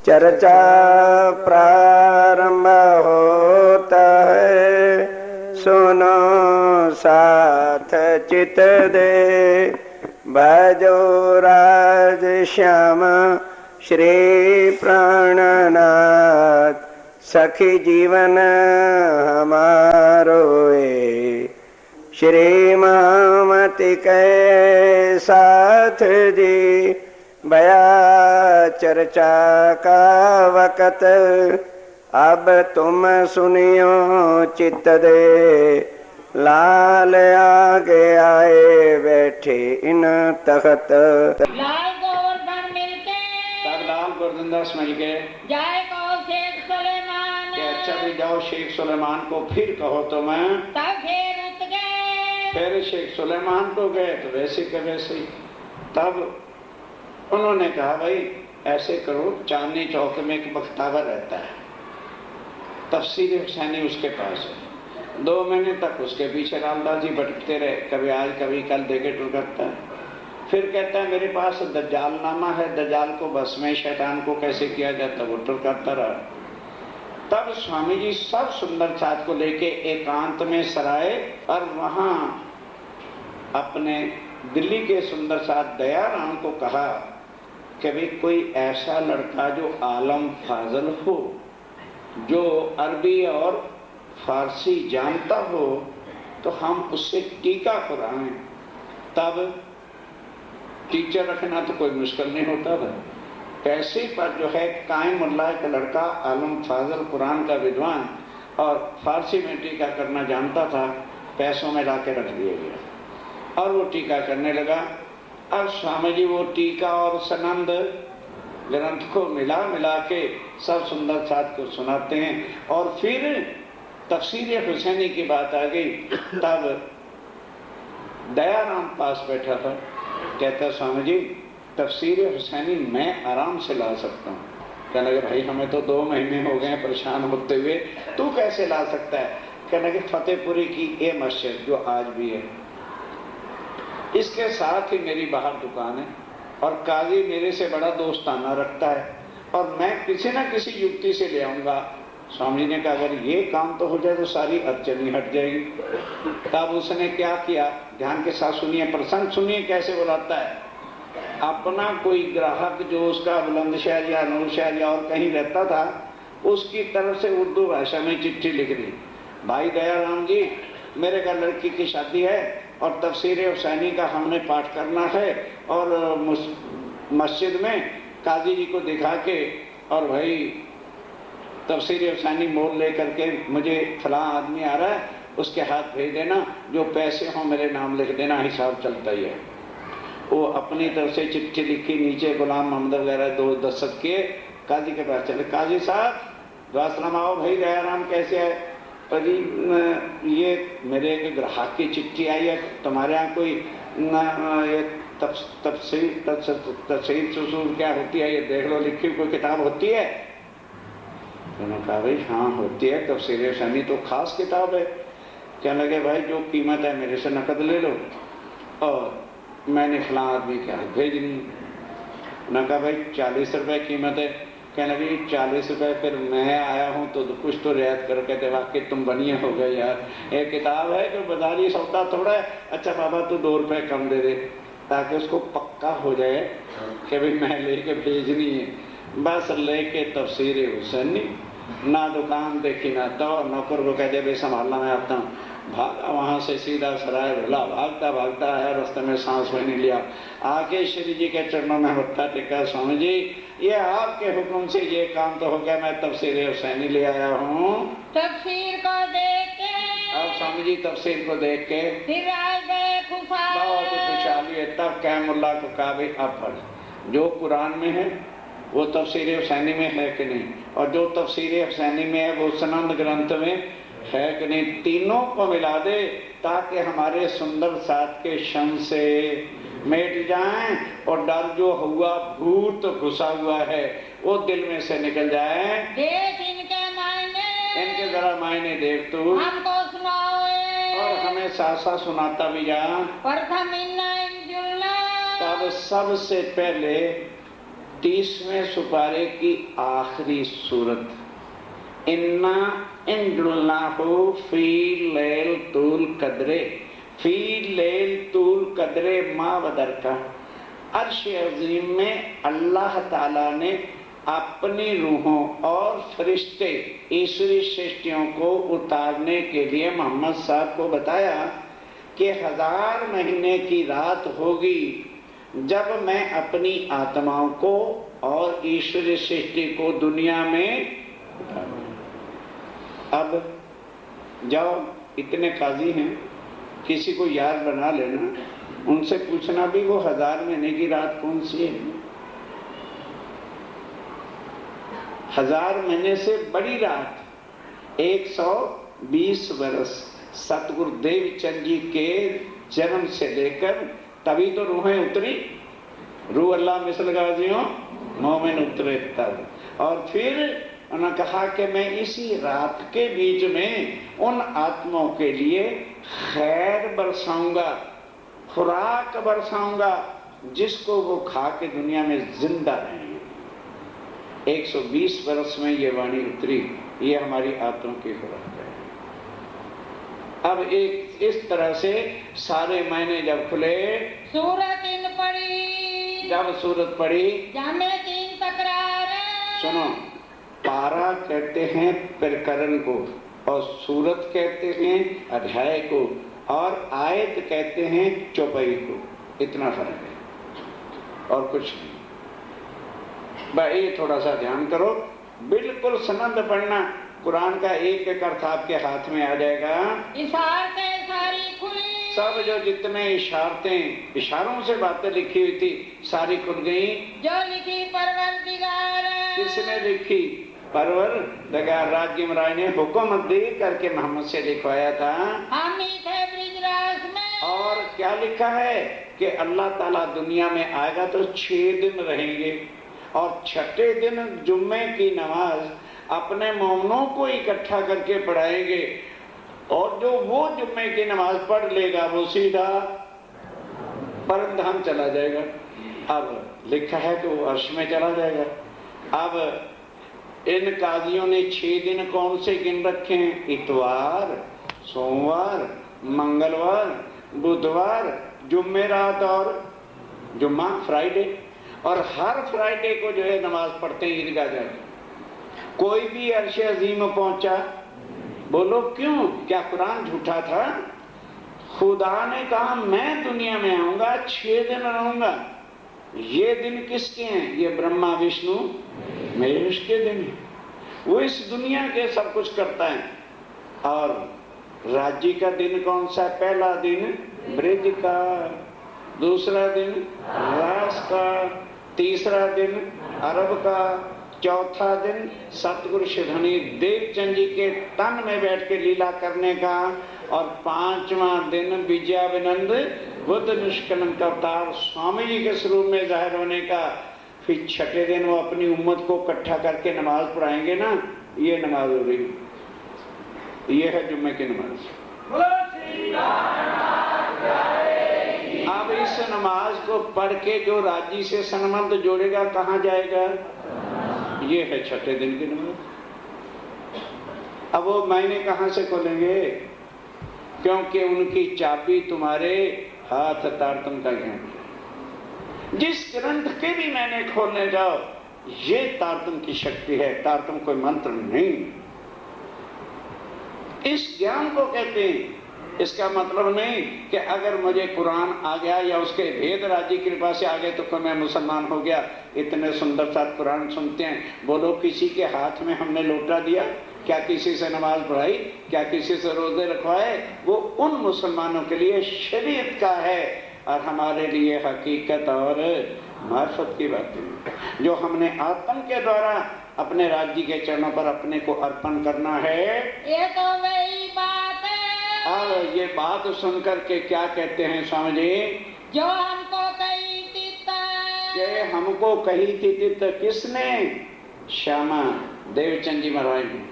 चर्चा प्रारंभ होता है, सुनो साथ चित दे। भजो राज श्याम श्री प्राणनाथ, सखी जीवन हमारो ए। श्री महामति के साथ जी, भया चर्चा का वक़्त, अब तुम सुनियो चित्त दे। लाल आगे आए बैठे इन तख्त, लाल गोवर्धन मिलके, तब लाल गोवर्धनदास मिलके जाए कहो शेख सुलेमान, कि अच्छा भी जाओ शेख सुलेमान को फिर कहो तो मैं। तब फिर उठ गए, फिर शेख सुलेमान को गए तो वैसे के वैसे ही। तब उन्होंने कहा भाई ऐसे करो, चांदनी चौक में एक बख्तावर रहता है, तफसीर हुसैनी उसके पास है। 2 महीने तक उसके पीछे रामदास जी भटकते रहे, कभी आज कभी कल देके टुर करता है। फिर कहता है मेरे पास दज्जाल नामा है, दज्जाल को बस में शैतान को कैसे किया जाता, वो टुर करता रहा। तब स्वामी जी सब सुंदर साथ को लेके एकांत में सराय, और वहां अपने दिल्ली के सुंदर साथ दयाराम को कहा कि भाई कोई ऐसा लड़का जो आलम फाजल हो, जो अरबी और फारसी जानता हो, तो हम उससे टीका कराएं। तब टीचर रखना तो कोई मुश्किल नहीं होता था। पैसे पर जो है कायमुल्लाह का लड़का आलम फाजल कुरान का विद्वान और फारसी में टीका करना जानता था, पैसों में लाके रख दिया गया और वो टीका करने लगा। अब स्वामी जी वो टीका और सनंद ग्रंथ को मिला के सब सुंदर साथ को सुनाते हैं। और फिर तफसीर हुसैनी की बात आ गई, तब दयाराम पास बैठा था, कहता स्वामी जी तफसीर हुसैनी मैं आराम से ला सकता हूँ। कहने लगे भाई हमें तो 2 महीने हो गए परेशान होते हुए, तू कैसे ला सकता है? कहने लगे फतेहपुरी की ये मस्जिद जो आज भी है, इसके साथ ही मेरी बाहर दुकान है और काजी मेरे से बड़ा दोस्ताना रखता है और मैं किसी न किसी युक्ति से ले आऊंगा। स्वामी जी ने कहा अगर ये काम तो हो जाए तो सारी अड़चनी हट जाएगी। तब उसने क्या किया, ध्यान के साथ सुनिए, प्रसंग सुनिए कैसे बुलाता है। अपना कोई ग्राहक जो उसका बुलंदशहर या नूरशहर या और कहीं रहता था, उसकी तरफ से उर्दू भाषा में चिट्ठी लिख दी, भाई दयाराम जी मेरे घर लड़की की शादी है और तफसीर हुसैनी का हमने पाठ करना है और मस्जिद में काजी जी को दिखा के और भाई तफसीर हुसैनी मोल ले करके मुझे फलां आदमी आ रहा है, उसके हाथ भेज देना, जो पैसे हों मेरे नाम लिख देना, हिसाब चलता ही है। वो अपनी तरफ से चिट्ठी लिखी, नीचे गुलाम मोहम्मद वगैरह 2 दस्तखत किए, काजी के पास चले, काजी साहब दुआसलाम आओ भाई दयाराम कैसे है? पर ये मेरे एक ग्राहक की चिट्ठी आई है, तुम्हारे यहाँ कोई तफसीर सुसूर क्या होती है ये देख लो, लिखी कोई किताब होती है? उन्होंने कहा भाई हाँ होती है, तफसीर हुसैनी तो खास किताब है। कहने लगे भाई जो कीमत है मेरे से नकद ले लो और मैंने फलां आदमी के हाथ भेजनी। उन्होंने कहा भाई 40 रुपये कीमत है। कहने लगे 40 रुपये, फिर मैं आया हूँ तो कुछ तो रियायत करके दे, वाकई तुम बनिए हो गए यार, एक किताब है जो बाजारी सौदा थोड़ा है, अच्छा बाबा तू 2 रुपये कम दे दे, ताकि उसको पक्का हो जाए कि भाई मैं लेके भेजनी है। बस लेके तफसीर हुसैनी, ना दुकान देखी ना तो, नौकर को कह दे भाई संभालना मैं आता हूँ, भागा वहां से सीधा सराय भला, भागता भागता आया, रास्ते में सांस भी नहीं लिया, आके श्री जी के चरणों में मत्था टेका, स्वामी जी ये आपके हुक्म से ये काम तो हो गया, मैं तफसीर हुसैनी ले आया हूँ। तफसीर को देख के अब स्वामी जी तफसीर को देख के फिर आ गए खुशहाल, बहुत खुशहाली है। तब कैमुल्ला को कहा भाई अब पढ़, जो कुरान में है वो तफसीर हुसैनी में है कि नहीं, और जो तफसीर हुसैनी में है वो सनंद ग्रंथ में है कि नहीं, तीनों को मिला दे ताकि हमारे सुंदर साथ के शन से मिट जाएं और डर जो हुआ भूत घुसा हुआ है वो दिल में से निकल जाए। देख इनके मायने, इनके जरा मायने देख तू, हमको सुनाओ और हमें साथ साथ सुनाता भी जा। प्रथम इन्ना इंजुलना, तब सबसे पहले 30वें सुपारे की आखिरी सूरत इन्ना इंजुल्लाहु फी लैल तूल कदरे फी लैल तूल कदरे मा बदर का। अर्श अजीम में अल्लाह ताला ने अपनी रूहों और फरिश्ते ईश्वरी सृष्टियों को उतारने के लिए मोहम्मद साहब को बताया कि 1000 महीने की रात होगी जब मैं अपनी आत्माओं को और ईश्वरी सृष्टि को दुनिया में उतारूंगा। अब जाओ, इतने काजी हैं, किसी को याद बना लेना, उनसे पूछना भी वो 1000 महीने की रात कौन सी है। 1000 महीने से बड़ी रात 120 वर्ष सतगुरुदेव चंद जी के जन्म से लेकर तभी तो रूहें उतरी। रूह अल्लाह मिसल गाजियों मोमिन उतरे तब। और फिर उन्होंने कहा कि मैं इसी रात के बीच में उन आत्माओं के लिए खैर बरसाऊंगा, खुराक बरसाऊंगा, जिसको वो खा के दुनिया में जिंदा रहेंगे। 120 वर्ष में ये वाणी उतरी, ये हमारी आत्माओं की खुराक है। अब एक इस तरह से सारे महीने जब खुले, सूरत इन पड़ी, जब सूरत पड़ी, जामे 3 तकरार। सुनो, पारा कहते हैं प्रकरण को और सूरत कहते हैं अध्याय को और आयत कहते हैं चौपाई को। इतना फर्क है और कुछ नहीं। भाई थोड़ा सा ध्यान करो, बिल्कुल सनद पढ़ना। कुरान का एक एक अर्थ आपके हाथ में आ जाएगा। इशारतें सारी खुली, सब जो जितने इशारतें, इशारों से बातें लिखी हुई थी सारी खुल गई। जो लिखी परवरदिगार। किसने लिखी? परवरदिगार। राज्य महाराज ने हुक्म दे करके मोहम्मद से लिखवाया था। हम ही थे ब्रिजराज में। और क्या लिखा है कि अल्लाह ताला दुनिया में आएगा तो 6 दिन रहेंगे और छठे दिन जुम्मे की नमाज अपने मोमनों को इकट्ठा करके पढ़ाएंगे और जो वो जुम्मे की नमाज पढ़ लेगा वो सीधा परमधाम चला जाएगा। अब लिखा है कि वो अर्श में चला जाएगा। अब इन काजियों ने 6 दिन कौन से गिन रखे हैं? इतवार, सोमवार, मंगलवार, बुधवार, जुम्मेरात और जुम्मा फ्राइडे। और हर फ्राइडे को जो है नमाज पढ़ते हैं ईदगाह जाकर। कोई भी अर्श अजीम पहुंचा, बोलो क्यों? क्या कुरान झूठा था? खुदा ने कहा मैं दुनिया में आऊंगा, 6 दिन रहूंगा। ये दिन किसके हैं? ये ब्रह्मा विष्णु महेश के दिन है। वो इस दुनिया के सब कुछ करता है। और राज्य का दिन कौन सा? पहला दिन ब्रज का, दूसरा दिन रास का, तीसरा दिन अरब का, चौथा दिन सतगुरु श्री देवचंद जी के तन में बैठ के लीला करने का, और 5वां दिन विजयाविनंद बुद्ध निष्कलंक अवतार स्वामी जी के स्वरूप में जाहिर होने का। फिर छठे दिन वो अपनी उम्मत को इकट्ठा करके नमाज पढ़ाएंगे ना। ये नमाज हो रही, ये है जुम्मे की नमाज। अब इस नमाज को पढ़ के जो राज्य से संबंध जोड़ेगा कहाँ जाएगा? ये है छठे दिन की नमाज। अब वो महीने कहाँ से खोलेंगे? क्योंकि उनकी चाबी तुम्हारे हाथ तारतम का ज्ञान है। जिस ग्रंथ के भी मैंने खोलने जाओ, ये तारतम की शक्ति है, तारतम कोई मंत्र नहीं। इस ज्ञान को कहते हैं। इसका मतलब नहीं कि अगर मुझे कुरान आ गया या उसके भेद राज्य की कृपा से आ गए तो मैं मुसलमान हो गया। इतने सुंदर सा कुरान सुनते हैं। बोलो किसी के हाथ में हमने लोटा दिया? क्या किसी से नमाज पढ़ाई? क्या किसी से रोजे रखवाए? वो उन मुसलमानों के लिए शरीयत का है और हमारे लिए हकीकत और मार्फत की बातें जो हमने आत्म के द्वारा अपने राज्य के चरणों पर अपने को अर्पण करना है। ये तो वही बात है। और ये बात सुनकर के क्या कहते हैं स्वामी जी? जो हमको कही थी कि हमको कही थी तो किसने? श्यामा देवचंद जी महाराज ने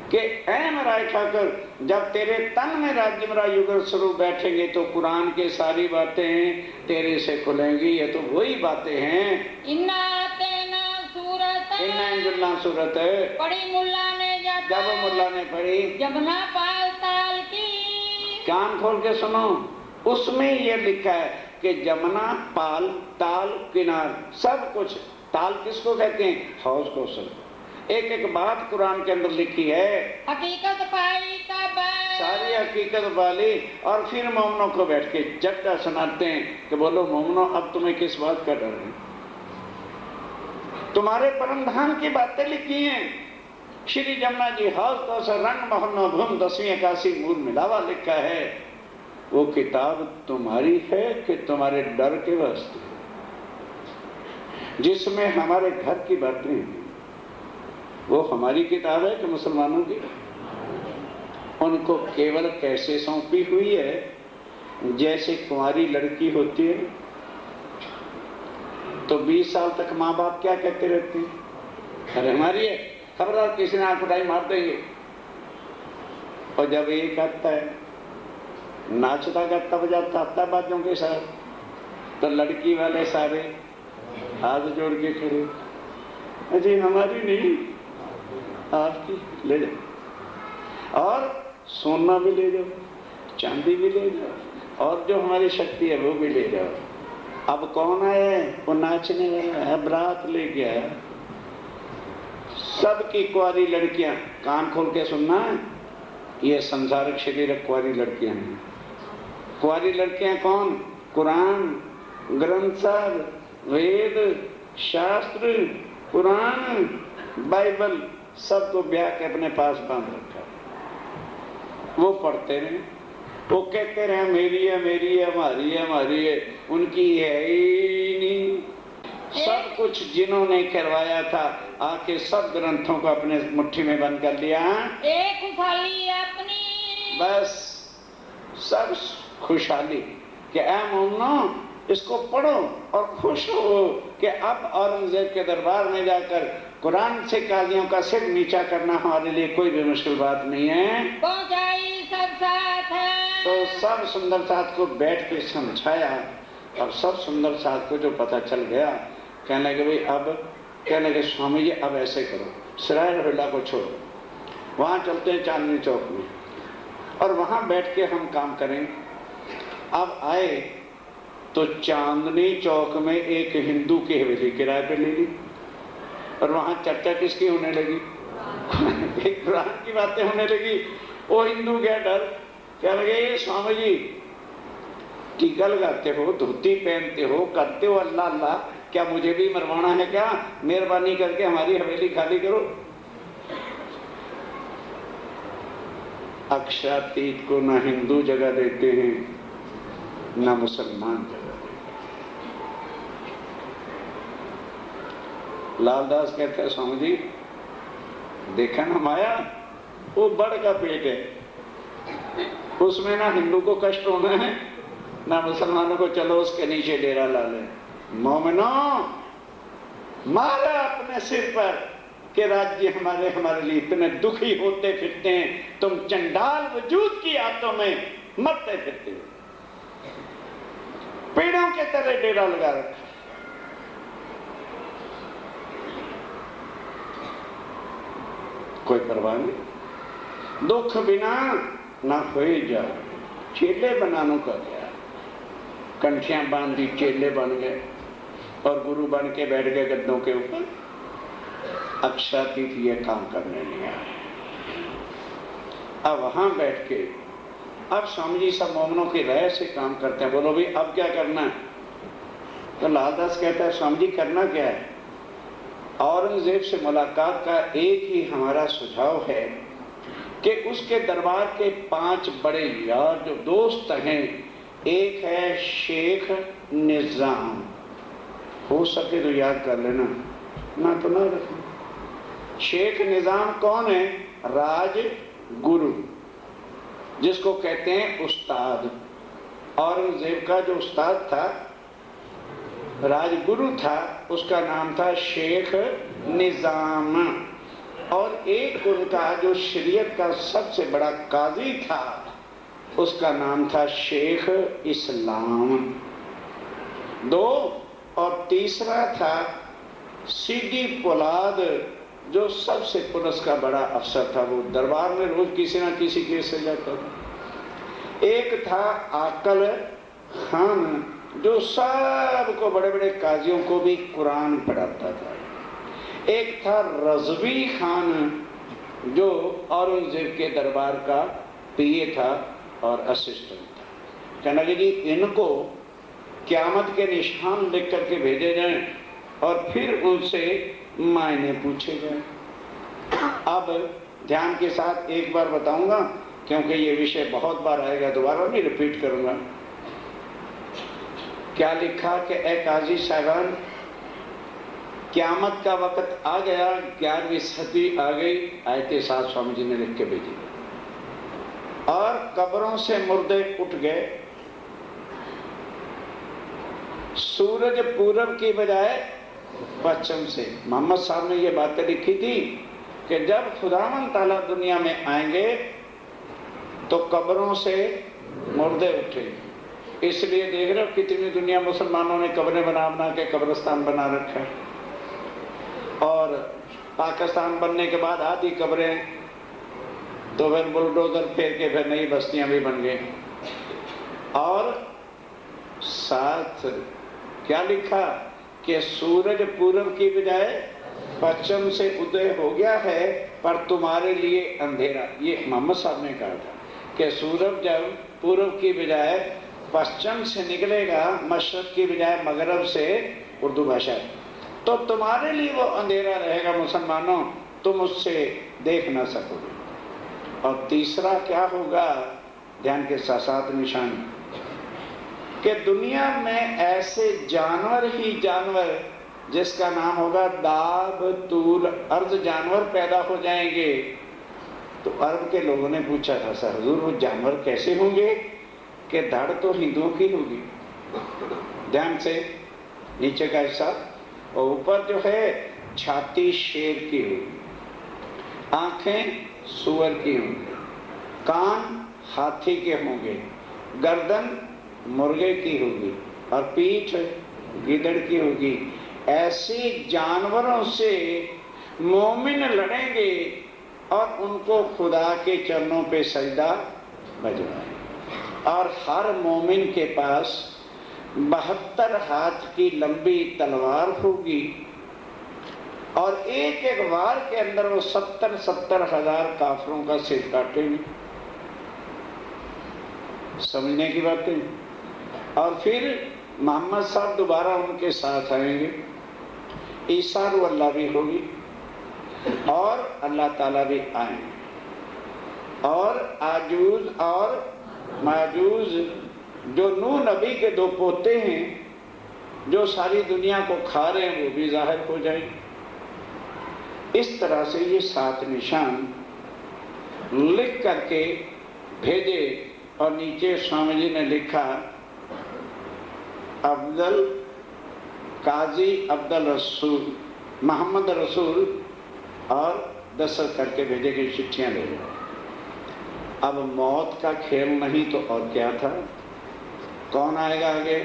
कि ऐ महाराज ठाकुर, जब तेरे तन में राज्य महाराज युगल स्वरूप बैठेंगे तो कुरान के सारी बातें तेरे से खुलेंगी। ये तो वही बातें हैं। इन्ना जुल्ला सूरत पढ़ी मुल्ला ने जब मुल्ला ने पढ़ी, जमुना पाल ताल की। कान खोल के सुनो, उसमें ये लिखा है कि जमुना पाल ताल किनार सब कुछ। ताल किसको कहते हैं? हौज कौशल। एक एक बात कुरान के अंदर लिखी है, हकीकत पाई तब सारी हकीकत वाली। और फिर मोमनों को बैठ के जट्टा सुनाते हैं कि बोलो मोमनों, अब तुम्हें किस बात का डर है? तुम्हारे परम धाम की बातें लिखी हैं। श्री जमुना जी हौज कौशल रंग मोहन भूम 10वीं 81 मूल मिलावा लिखा है। वो किताब तुम्हारी है कि तुम्हारे डर के वास्ते? जिसमें हमारे घर की बातें हैं, वो हमारी किताब है कि मुसलमानों की? उनको केवल कैसे सौंपी हुई है? जैसे कुंवारी लड़की होती है तो 20 साल तक माँ बाप क्या कहते रहते हैं? अरे हमारी है, खबरदार किसी ने आंख उठाई मार देंगे। और जब एक आता है नाचता गाता बजाता आता बाजों के साथ, तो लड़की वाले सारे हाथ जोड़ के खड़े, अजय हमारी नहीं आपकी, ले जाओ। और सोना भी ले जाओ, चांदी भी ले जाओ, और जो हमारी शक्ति है वो भी ले जाओ। अब कौन आया? वो नाचने वाला है, बारात ले गया। सबकी कुंवारी लड़कियां, कान खोल के सुनना, ये संसारिक शरीर कुंवारी लड़कियां हैं। कुंवारी लड़कियां कौन? कुरान, ग्रंथ साहब, वेद, शास्त्र, कुरान, बाइबल सबको ब्याह के अपने पास बांध रखा। वो पढ़ते रहे, वो कहते रहे मेरी है मेरी है हमारी है हमारी है, उनकी है ही नहीं। सब कुछ जिन्होंने करवाया था आके सब ग्रंथों को अपने मुट्ठी में बंद कर लिया। एक खुशहाली अपनी, बस सब खुशहाली कि ऐ मोमनो इसको पढ़ो और खुश हो कि अब औरंगजेब के दरबार में जाकर कुरान से काजियों का सिर नीचा करना हमारे लिए कोई भी मुश्किल बात नहीं है। पहुंचाई सब साथ है। तो सब सुंदर साथ को बैठ के समझाया, और सब सुंदर साथ को जो पता चल गया, कहने लगे भाई अब, कहने लगे स्वामी जी अब ऐसे करो, सराय रोहिला को छोड़ो, वहां चलते हैं चांदनी चौक में, और वहां बैठ के हम काम करें। अब आए तो चांदनी चौक में एक हिंदू की हवेली किराए पे ले ली, और वहां चर्चा किसकी होने लगी? कुरान की बातें होने लगी। वो हिंदू गया डर, क्या लगे ये स्वामी जी टीका लगाते हो, धोती पहनते हो, करते हो अल्लाह अल्लाह, क्या मुझे भी मरवाना है क्या? मेहरबानी करके हमारी हवेली खाली करो। अक्षातीत को ना हिंदू जगह देते हैं ना मुसलमान जगह देते। लालदास कहते हैं स्वामी जी देखा ना माया, वो बड़ का पेट है, उसमें ना हिंदू को कष्ट होना है ना मुसलमानों को, चलो उसके नीचे डेरा ला ले। मोमिनो मारा अपने सिर पर कि राज्य हमारे हमारे लिए इतने दुखी होते फिरते हैं, तुम चंडाल वजूद की आंतों में मरते फिरते हो, पेड़ों के तरह डेरा लगा रखा। कोई परवाह नहीं, दुख बिना ना होए जा, चेले बनानो का गया, कंठियां बांध दी, चेले बन गए और गुरु बन के बैठ गए गद्दों के ऊपर। अक्षातीत ये काम करने नहीं आए। अब वहां बैठ के अब स्वामी जी सब मोमनों की राय से काम करते हैं। बोलो भाई अब क्या करना है? तो लालदास कहता है स्वामी जी करना क्या है? औरंगजेब से मुलाकात का एक ही हमारा सुझाव है कि उसके दरबार के 5 बड़े यार जो दोस्त हैं, एक है शेख निजाम, हो सके तो याद कर लेना, ना तो ना रखना। शेख निजाम कौन है? राज गुरु, जिसको कहते हैं उस्ताद। औरंगजेब का जो उस्ताद था, राजगुरु था, उसका नाम था शेख निजाम। और एक उनका जो शरीयत का सबसे बड़ा काजी था, उसका नाम था शेख इस्लाम। 2 और तीसरा था सीधी पोलाद जो सबसे पुलिस का बड़ा अफसर था, वो दरबार में रोज किसी ना किसी केस से जाता था। एक था आकल खान जो सबको, बड़े बड़े काजियों को भी कुरान पढ़ाता था। एक था रजवी खान जो औरंगजेब के दरबार का पीए था और असिस्टेंट था। कहने लगे जी इनको क़यामत के निशान लिख करके भेजे जाएं और फिर उनसे मायने पूछे जाएं। अब ध्यान के साथ एक बार बताऊंगा क्योंकि ये विषय बहुत बार आएगा, दोबारा नहीं रिपीट करूंगा। क्या लिखा कि ए काजी साहबान, क़यामत का वक्त आ गया, 11वीं सदी आ गई, आयते साथ स्वामी जी ने लिख के भेजी और कब्रों से मुर्दे उठ गए। सूरज पूरब की बजाय पश्चिम से। मोहम्मद साहब ने ये बातें लिखी थी कि जब खुदावन ताला दुनिया में आएंगे तो कब्रों से मुर्दे उठे। इसलिए देख रहे हो कितनी दुनिया मुसलमानों ने कब्रें बना बना के कब्रिस्तान बना रखा है। और पाकिस्तान बनने के बाद आधी कब्रें तो फिर बुलडोजर फेर के फिर नई बस्तियां भी बन गई। और साथ क्या लिखा कि सूरज पूरब की बजाय पश्चिम से उदय हो गया है पर तुम्हारे लिए अंधेरा। ये मोहम्मद साहब ने कहा था कि सूरज जब पूरब की बजाय पश्चिम से निकलेगा, मशरक की बजाय मगरब से, उर्दू भाषा, तो तुम्हारे लिए वो अंधेरा रहेगा मुसलमानों, तुम उससे देख ना सकोगे। और तीसरा क्या होगा, ध्यान के साथ निशान, कि दुनिया में ऐसे जानवर ही जानवर जिसका नाम होगा दाब तूल अर्ज जानवर पैदा हो जाएंगे। तो अरब के लोगों ने पूछा था सर हुजूर वो जानवर कैसे होंगे, कि धड़ तो हिंदुओं की होगी, ध्यान से नीचे का हिस्सा, और ऊपर जो है छाती शेर की होगी, आंखें सुअर की होंगी, कान हाथी के होंगे, गर्दन मुर्गे की होगी और पीठ गिदड़ की होगी। ऐसे जानवरों से मोमिन लड़ेंगे और उनको खुदा के चरणों पे सजदा बजवाएं। और हर मोमिन के पास 72 हाथ की लंबी तलवार होगी और एक एक वार के अंदर वो 70 हजार काफरों का सिर काटेंगे। समझने की बात है। और फिर मोहम्मद साहब दोबारा उनके साथ आएंगे, ईसा रु अल्लाह भी होगी और अल्लाह ताला भी आएंगे, और आजूज और माजूज जो नूह नबी के 2 पोते हैं जो सारी दुनिया को खा रहे हैं वो भी जाहिर हो जाएंगे। इस तरह से ये 7 निशान लिख करके भेजे और नीचे स्वामी जी ने लिखा अब्दुल काजी अब्दुल रसूल मोहम्मद रसूल और दस्तखत करके भेजे कि चिट्ठियां ले लो। अब मौत का खेल नहीं तो और क्या था। कौन आएगा आगे?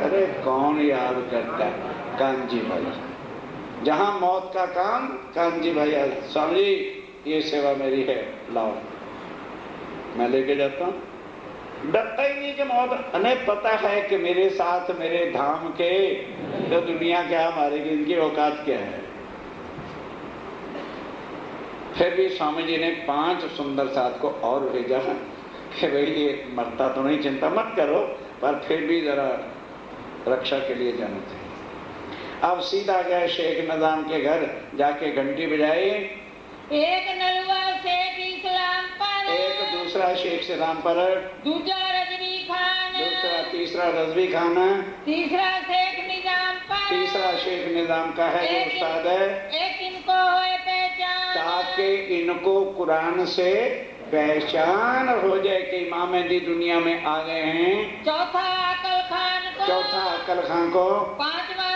अरे कौन याद करता है? कांजी भाई। जहां मौत का काम, कांजी भाई स्वामी जी ये सेवा मेरी है, लाओ मैं लेके जाता हूँ। डरता ही नहीं कि मौत, हमें पता है कि मेरे साथ मेरे धाम के तो दुनिया क्या मारेगी, इनकी औकात क्या है। फिर भी स्वामी जी ने 5 सुंदर साथ को और भेजा कि भाई ये मरता तो नहीं, चिंता मत करो, पर फिर भी जरा रक्षा के लिए जाना चाहिए। अब सीधा गए शेख निजाम के घर, जाके घंटी बजाई। एक नलवा शेख इस्लाम पर, एक दूसरा शेख सलाम पर, दूसरा रजवी खान, दूसरा तीसरा रजवी खान, तीसरा शेख निजाम पर, तीसरा शेख निजाम का है जो उस्ताद है, एक इनको होए पहचान, ताकि इनको कुरान से पहचान हो जाए कि इमाम मेहदी दुनिया में आ गए हैं। चौथा अकल खान को, चौथा अकल खान को, पांचवा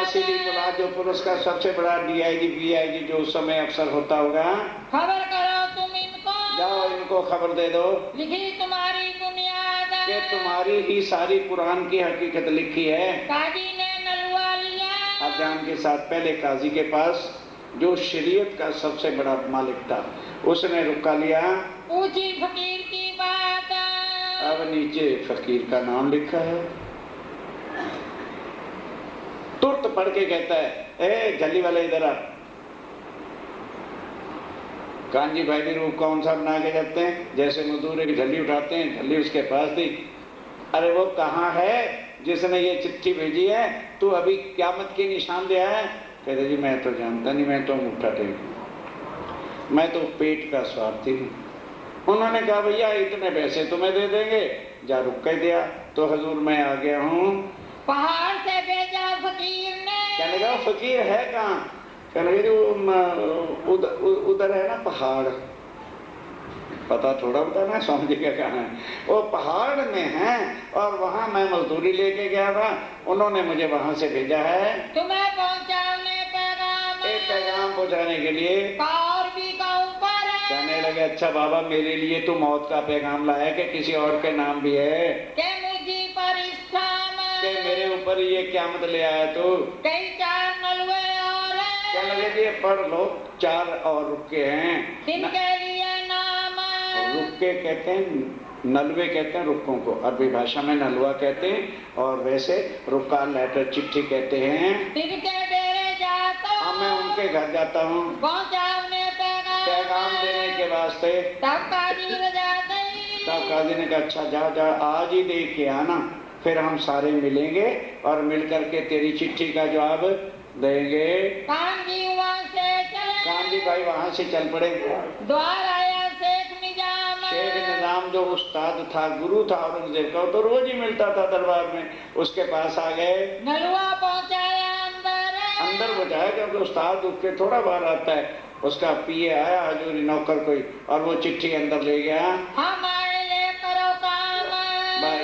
सीधी पोलाद जो पुलिस का सबसे बड़ा DIG PIG जो उस समय अफसर होता होगा, खबर करो तुम इनको, जाओ इनको खबर दे दो लिखी तुम्हारी बुनियाद कि तुम्हारी ही सारी कुरान की हकीकत लिखी है। काजी ने सावधान के साथ पहले काजी के पास, जो शरीयत का सबसे बड़ा मालिक था, उसने रुका लिया। पूछी फकीर की बात, अब नीचे फकीर का नाम लिखा है। तुरंत पढ़ के कहता है, ए झल्ली वाले इधर आ। कांजी भाई भी रूप कौन सा बना के जाते हैं, जैसे मजदूर एक झल्ली उठाते हैं, झल्ली उसके पास थी। अरे वो कहाँ है जिसने ये चिट्ठी भेजी है, तू अभी क़यामत के निशान दे आया है? कहते जी मैं तो जानता नहीं, मैं तो अंगूठा टेक, मैं तो पेट का स्वार्थी हूँ। उन्होंने कहा भैया इतने पैसे तुम्हें दे देंगे, जा रुक कर दिया। तो हजूर मैं आ गया हूँ। पहाड़ से भेजा फकीर ने। कहने लगा फकीर है कहाँ? कहने लगे उधर है ना पहाड़, पता थोड़ा बताना समझ के कहाँ है। वो पहाड़ में है और वहाँ मैं मजदूरी लेके गया था, उन्होंने मुझे वहाँ से भेजा है तुम्हें पहुँचाने पैगाम, एक पैगाम पहुँचाने के लिए। और भी का ऊपर है। कहने लगे अच्छा बाबा मेरे लिए तू मौत का पैगाम लाया कि किसी और के नाम भी है? के मुझे पर स्थान, कि मेरे ऊपर ये क़यामत ले आया तू? कई 4 नलवे और हैं। कहने लगे पढ़ लो, 4 और रुके हैं। जिनके लिए नाम, रुके कहते हैं, नलवे कहते हैं रुकों को, अरबी भाषा में नलवा कहते हैं, और वैसे रुका लेटर चिट्ठी कहते हैं। जिनके डेरे जाता हाँ मैं उनके घर जाता हूँ पहुँचाने पैगाम देने के वास्ते। तब काजी रजा गई। तब काजी ने कहा अच्छा जा जा आज ही दे के आना, फिर हम सारे मिलेंगे और मिल करके तेरी चिट्ठी का जवाब देंगे। कांजी वहाँ से चले, कांजी भाई वहाँ से चल पड़े। द्वार आया शेख निजाम। शेख निजाम जो उस्ताद था, गुरु था औरंगजेब का, तो रोज ही मिलता था दरबार में, उसके पास आ गए। नलवा पहुँचाया अंदर, अंदर बचाया क्योंकि उस्ताद उठ के थोड़ा बाहर आता है। उसका पिए आया हजूरी नौकर कोई, और वो चिट्ठी अंदर ले गया। हमारे लिए करो काम।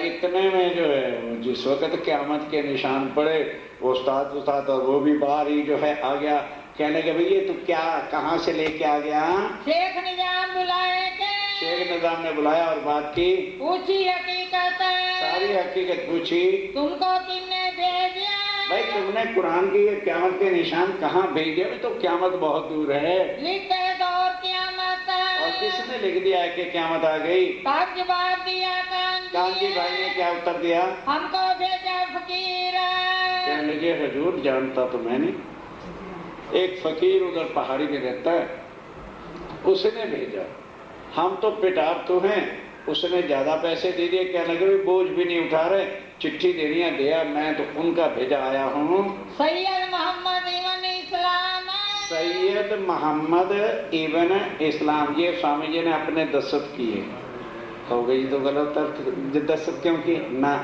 इतने में जो है जिस वक्त क़यामत के निशान पड़े, वो उस्ताद और वो भी बाहर ही जो है आ गया। कहने के भैया तू क्या कहाँ से लेके आ गया? शेख निजाम बुलाए के, शेख निजाम ने बुलाया और बात की, पूछी हकीकत, सारी हकीकत पूछी। तुमको किसने भेजा? भाई तुमने कुरान की ये क़यामत के निशान कहाँ भेजे? तो क़यामत बहुत दूर है। लिख दो क़यामत। और किसने लिख दिया है कि क़यामत आ गई? तब जवाब दिया कांजी भाई ने क्या उत्तर दिया? हमको भेजा फकीर। कहने लगे हजूर जानता तो मैंने, एक फकीर उधर पहाड़ी में रहता है, उसने भेजा। हम तो पिटार तो हैं, उसने ज्यादा पैसे दे दिए। कहने लगे बोझ भी नहीं उठा रहे, चिट्ठी देनी है दिया, मैं तो उनका भेजा आया हूँ। सैयद मोहम्मद इब्न इस्लाम। सैयद मोहम्मद इब्न इस्लाम, ये स्वामी जी ने अपने दस्तखत किए। हो गई तो गलत अर्थ, दस्तखत क्यों की ना?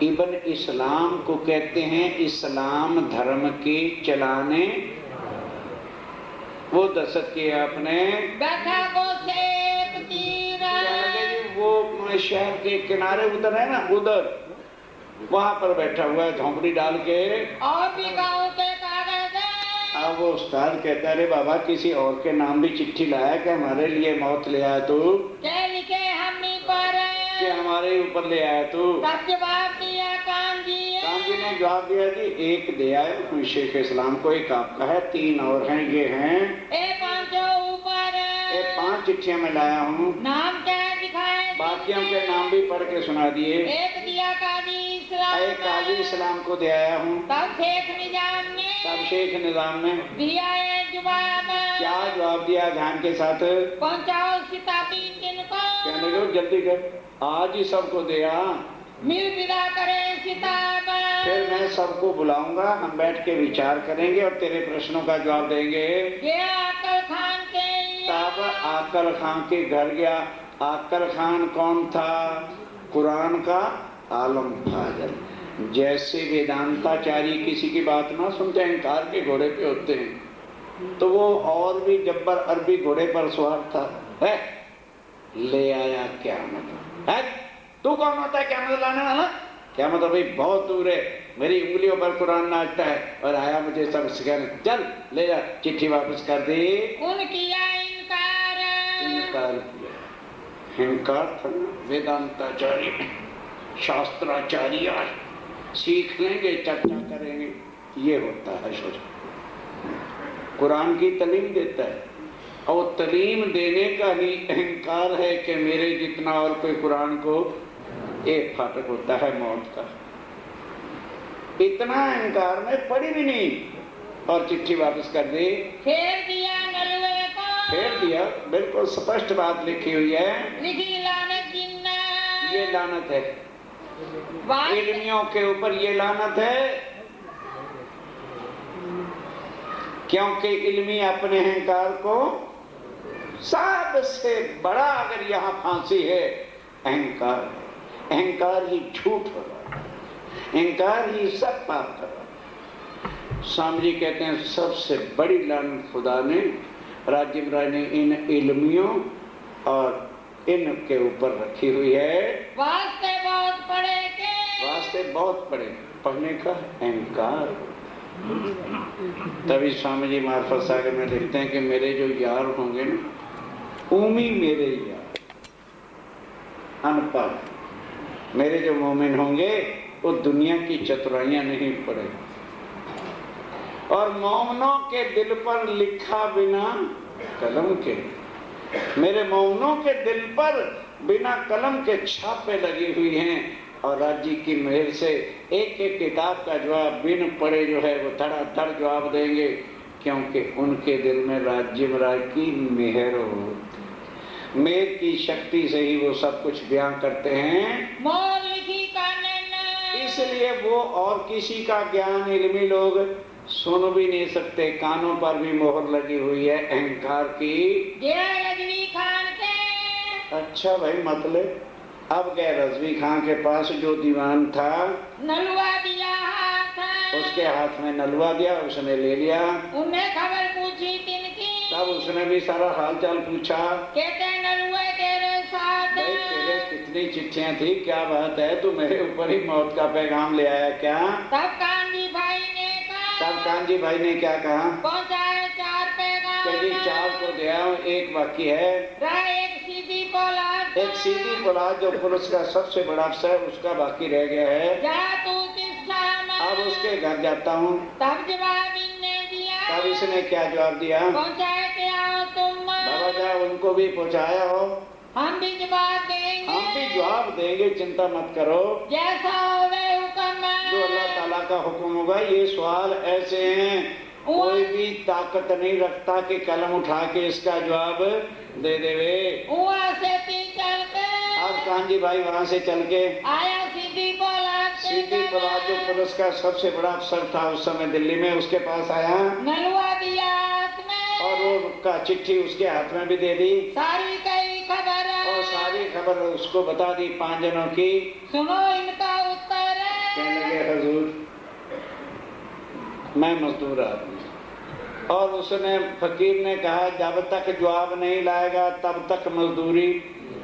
इब्न इस्लाम को कहते हैं इस्लाम धर्म के चलाने, वो दस्तखत किए अपने। बैठा को शेख तीर, वो शहर के किनारे उधर है ना, उधर वहां पर बैठा हुआ है झोंपड़ी डाल के। और भी गाँव के कागज। अब वो उस्ताद कहता है अरे बाबा किसी और के नाम भी चिट्ठी लाया कि हमारे लिए मौत ले आया तू? क्या लिखे हमनी पर? कि हमारे ऊपर ले आया तू? तब जवाब दिया कांजी ने जवाब दिया जी एक दे आए कोई शेख इस्लाम को, एक आपका है, 3 और हैं, ये हैं। 5 ऊपर 5 चिट्ठियां मैं लाया हूँ। नाम क्या दिखाए? बाकियों के नाम भी पढ़ के सुना दिए। एक दिया काजी इस्लाम, एक काजी इस्लाम को दे आया हूँ। तब शेख निजाम ने, तब शेख निजाम ने दिया है जवाब। क्या जवाब दिया? ध्यान के साथ पहुँचाओ सिताबी जिनको, कहने को जल्दी कर, आज ही सबको दिया, मिल विदा करे सिताब। फिर मैं सबको बुलाऊंगा, हम बैठ के विचार करेंगे और तेरे प्रश्नों का जवाब देंगे। ये आकल खान के, तब आकल खान के घर गया। आकल खान कौन था? कुरान का आलम फाजल। जैसे वेदांताचारी किसी की बात ना सुनते, अहंकार के घोड़े पे होते हैं, तो वो और भी जब्बर अरबी घोड़े पर सवार था। है ले आया क़यामत। है तू कौन होता है क़यामत लाने वाला? क़यामत भाई बहुत दूर है, मेरी उंगलियों पर कुरान नाचता है, और आया मुझे सब सिखाने, चल ले जा। चिट्ठी वापस कर दी। उन किया इनकार, इनकार किया। इनकार था। वेदांताचार्य शास्त्राचार्य सीख लेंगे, चर्चा करेंगे, ये होता है शरीर। कुरान की तालीम देता है और तालीम देने का ही अहंकार है कि मेरे जितना और कोई कुरान को एक फाटक होता है मौत का। इतना अहंकार में पड़ी भी नहीं और चिट्ठी वापस कर दी। फेर दिया नलवे को, फेर दिया, बिल्कुल स्पष्ट बात लिखी हुई है। लिखी लानत जिन्ना, ये लानत है वास्ते इल्मियों के ऊपर, ये लानत है क्योंकि इल्मी अपने अहंकार को, सबसे बड़ा अगर यहाँ फांसी है अहंकार, अहंकार ही झूठ हो रहा है, अहंकार ही सब पाप कर रहा है। स्वामी जी कहते हैं सबसे बड़ी लानत खुदा ने, राज्य महाराज ने इन इल्मियों और इनके ऊपर रखी हुई है। वास्ते बहुत पढ़े के, वास्ते बहुत पढ़े, पढ़ने का अहंकार। तभी स्वामी जी मार्फत सागर में लिखते हैं कि मेरे जो यार होंगे ना, उमी मेरे यार, अनपढ़ मेरे जो मोमिन होंगे वो दुनिया की चतुराइयां नहीं पढ़े, और मोमिनों के दिल पर लिखा बिना कलम के, मेरे मोमिनों के दिल पर बिना कलम के छापे लगी हुई हैं, और राज्य की मेहर से एक एक किताब का जवाब बिन पढ़े जो है वो धड़ाधड़ जवाब देंगे, क्योंकि उनके दिल में राज्य महाराज की मेहर हो, मेहर की शक्ति से ही वो सब कुछ बयान करते हैं। मोर लिखी कानन, इसलिए वो और किसी का ज्ञान इल्मी लोग सुन भी नहीं सकते, कानों पर भी मोहर लगी हुई है अहंकार की। गया रजनी खान के, अच्छा भाई, मतलब अब गए रजवी खान के पास, जो दीवान था, नलवा दिया हाथ, उसके हाथ में नलवा दिया, उसने ले लिया। उन्हें खबर पूछी तिनकी, तब उसने भी सारा हाल चाल पूछा। कहते नलुए तेरे साथ, भाई तेरे कितनी चिट्ठियां थी, क्या बात है, तू मेरे ऊपर ही मौत का पैगाम ले आया क्या? तब कांजी भाई ने कहा, तब कांजी भाई ने क्या कहा? पहुंचाए 4 पैगाम, कभी 4 को दिया, एक बाकी है। रह एक सीधी पोलाद, एक सीधी पोलाद जो पुलिस का सबसे बड़ा अफसर है, उसका बाकी रह गया है। जा तू किस शाम, अब उसके घर जाता हूँ। तब जवाब इनने दिया, तब इसने क्या जवाब दिया? पहुंचाए के आओ तुम, बाबा जा उनको भी पहुँचाया हो, हम भी जवाब देंगे, हम भी जवाब देंगे, चिंता मत करो, जैसा होवे हुक्म, जो अल्लाह ताला का हुक्म होगा। ये सवाल ऐसे हैं, कोई भी ताकत नहीं रखता कि कलम उठा के इसका जवाब दे देवे। वहाँ से ती चल के, अब कांजी भाई वहाँ से चल के आया सीधी पोलाद, सीधी पोलाद जो पुलिस का सबसे बड़ा अफसर था उस समय दिल्ली में, उसके पास आया नलवा दिया हाथ में, और वो का चिट्ठी उसके हाथ में भी दे दी, सारी कई खबर, और सारी खबर उसको बता दी 5 जनों की। सुनो इनका उत्तर, कहने लगे हुजूर मैं मजदूर आदमी, और उसने फकीर ने कहा जब तक जवाब नहीं लाएगा तब तक मजदूरी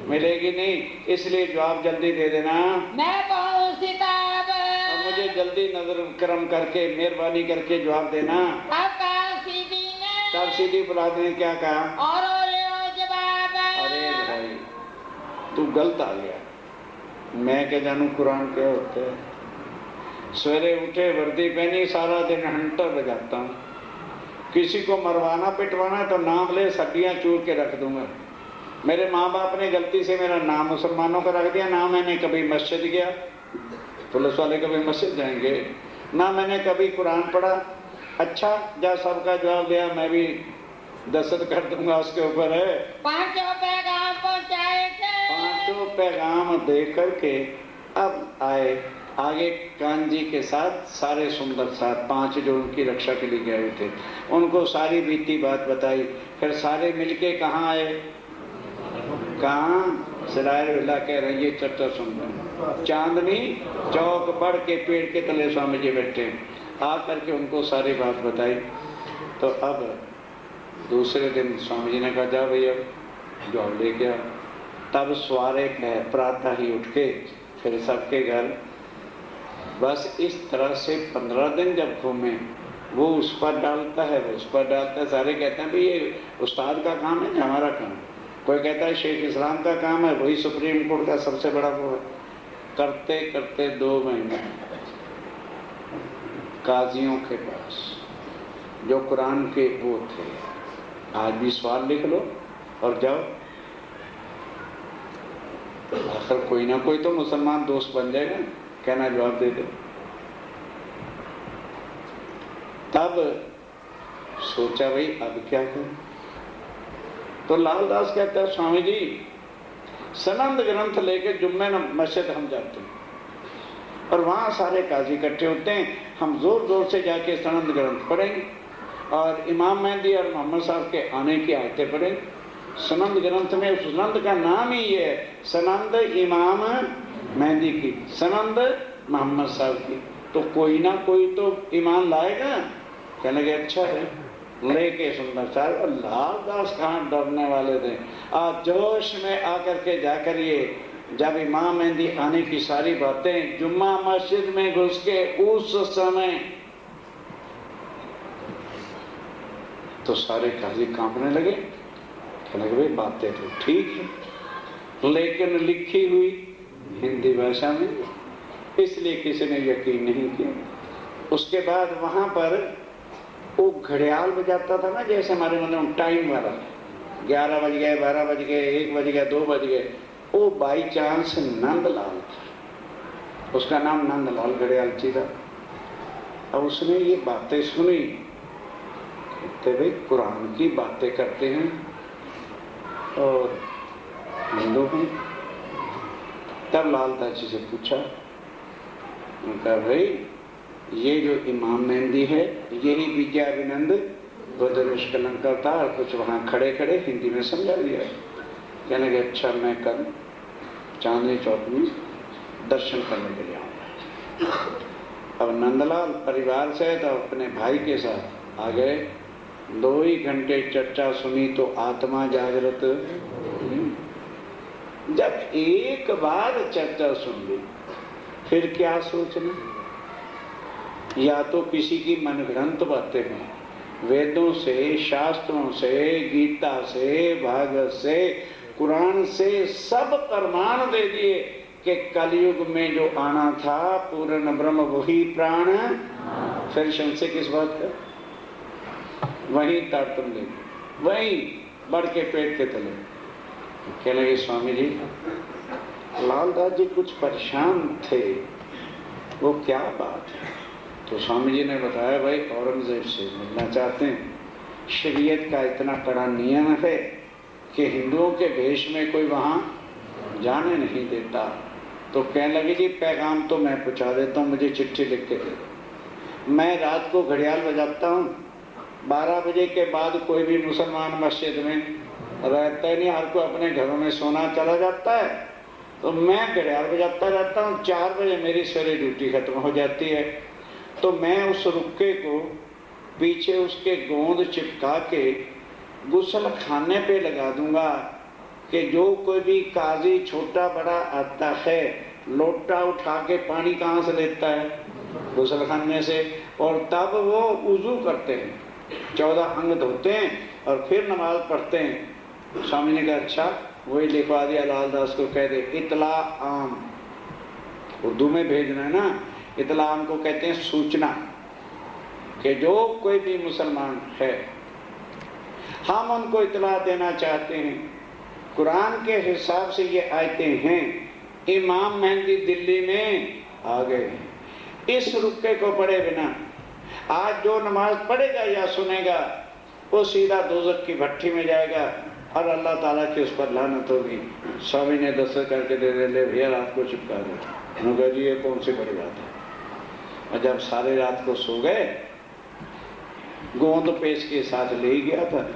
मिलेगी नहीं, इसलिए जवाब जल्दी दे देना। मैं बहुत सिताब, और मुझे जल्दी नजर करम करके मेहरबानी करके जवाब देना। अब कहा सीधी ने, तब सीधी बुलाद ने क्या कहा? और ले जवाब, अरे भाई तू गलत आ गया, मैं क्या जानू कुरान क्या होता है। सवेरे उठे, वर्दी पहनी, सारा दिन हंटर बजाता हूँ, किसी को मरवाना पिटवाना तो नाम ले, सब्जियां चूर के रख दूंगा। मेरे माँ बाप ने गलती से मेरा नाम मुसलमानों का रख दिया, ना मैंने कभी मस्जिद गया, पुलिस वाले कभी मस्जिद जाएंगे, ना मैंने कभी कुरान पढ़ा। अच्छा जा सबका जवाब दिया, मैं भी दस्तखत कर दूंगा उसके ऊपर है। 5 पैगाम पहुंचाए थे, 5 पैगाम दे करके अब आए आगे कांजी के साथ सारे सुंदर साथ 5 जो उनकी रक्षा के लिए गए हुए थे, उनको सारी बीती बात बताई। फिर सारे मिलके कहाँ आए? कहाँ? सराय विला कह रहे, ये चर्चा सुन रहे, चांदनी चौक बढ़ के पेड़ के तले स्वामी जी बैठे, आ करके उनको सारी बात बताई। तो अब दूसरे दिन स्वामी जी ने कहा जा भैया जॉब ले गया। तब सवारे प्रातः ही उठ के फिर सबके घर, बस इस तरह से 15 दिन जब घूमे, वो उस पर डालता है, वो उस पर डालता है। सारे कहते हैं भाई ये उस्ताद का काम है, हमारा काम। कोई कहता है शेख इस्लाम का काम है, वही सुप्रीम कोर्ट का सबसे बड़ा वो है। करते करते 2 महीने काजियों के पास जो कुरान के वो थे, आज भी सवाल लिख लो और जाओ, आखिर कोई ना कोई तो मुसलमान दोस्त बन जाएगा, कहना जवाब दे दे। तब सोचा भाई अब क्या करें। तो लालदास कहता है स्वामी जी सनंद ग्रंथ लेके जुम्मे न मस्जिद हम जाते हैं और वहां सारे काजी इकट्ठे होते हैं, हम जोर जोर से जाके सनंद ग्रंथ पढ़ेंगे और इमाम मेहंदी और मोहम्मद साहब के आने की आयतें पढ़ेंगे। सनंद ग्रंथ में उस सनंद का नाम ही ये है, सनंद इमाम मेहंदी की, सनंद मोहम्मद साहब की। तो कोई ना कोई तो ईमान लाएगा। कहने लगे अच्छा है, लेके सुंदर साहब। और लालदास कहाँ डरने वाले थे, आज जोश में आकर के जाकर ये जब इमाम मेहंदी आने की सारी बातें जुम्मा मस्जिद में घुस के उस समय तो सारे काजी कांपने लगे। कहने लगे भाई बातें तो ठीक है लेकिन लिखी हुई हिंदी भाषा में, इसलिए किसी ने यकीन नहीं किया। उसके बाद वहां पर वो घड़ियाल बजाता था ना, जैसे हमारे मतलब टाइम वाला, 11 बज गए, 12 बज गए, 1 बज गया, 2 बज गए। वो बाई चांस नंदलाल था, उसका नाम नंदलाल घड़ियालची था। अब उसने ये बातें सुनी, कहते भाई कुरान की बातें करते हैं और हिंदू हैं। तब लालदास जी से पूछा, उनका भाई ये जो इमाम मेहंदी है यही विद्याविनंद बदरुश कलंकर था, और कुछ वहाँ खड़े खड़े हिंदी में समझा दिया। कहने लगे अच्छा मैं कल चांदनी चौक में दर्शन करने के लिए आऊँगा। अब नंदलाल परिवार से तो अपने भाई के साथ आ गए। 2 ही घंटे चर्चा सुनी तो आत्मा जागृत। जब एक बार चर्चा सुन ली फिर क्या सोचना, या तो किसी की मनगढ़ंत बातें हैं, वेदों से, शास्त्रों से, गीता से, भागवत से, कुरान से सब प्रमाण दे दिए कि कलयुग में जो आना था पूर्ण ब्रह्म वही प्राण। फिर संशय किस बात का, वहीं तारतम्य, वहीं बढ़ के पेट के तले। कहने लगे स्वामी जी लालदास जी कुछ परेशान थे, वो क्या बात है। तो स्वामी जी ने बताया भाई औरंगजेब से मिलना चाहते हैं, शरीयत का इतना कड़ा नियम है कि हिंदुओं के भेष में कोई वहाँ जाने नहीं देता। तो कहने लगे जी पैगाम तो मैं पहुँचा देता हूँ, मुझे चिट्ठी लिख के दे दो। मैं रात को घड़ियाल बजाता हूँ, 12 बजे के बाद कोई भी मुसलमान मस्जिद में रहता ही नहीं, हर कोई अपने घरों में सोना चला जाता है। तो मैं घड़ियाल बजाता रहता हूँ, 4 बजे मेरी सवेरे ड्यूटी खत्म हो जाती है। तो मैं उस रुक्के को पीछे उसके गोंद चिपका के गुसल खाने पे लगा दूंगा कि जो कोई भी काजी छोटा बड़ा आता है लोटा उठा के पानी कहाँ से लेता है, गुसल खाने से, और तब वो वुजू करते हैं, 14 अंग धोते हैं और फिर नमाज पढ़ते हैं। स्वामी ने कहा अच्छा वही लिखवा दिया, लालदास को कह दे इतला आम, उर्दू में भेजना है ना। इतला आम को कहते हैं सूचना, कि जो कोई भी मुसलमान है हम उनको इतला देना चाहते हैं, कुरान के हिसाब से ये आयतें हैं, इमाम मेहंदी दिल्ली में आ गए। इस रुक्के को पढ़े बिना आज जो नमाज पढ़ेगा या सुनेगा वो सीधा दोजख की भट्टी में जाएगा और अल्लाह ताला की उस पर लानत होगी। स्वामी ने दस्तखत करके दे दे, ले भैया रात को चिपका दे। उन्होंने जी ये कौन सी बड़ी बात है। और जब सारे रात को सो गए, गोंद पेश के साथ ले गया था,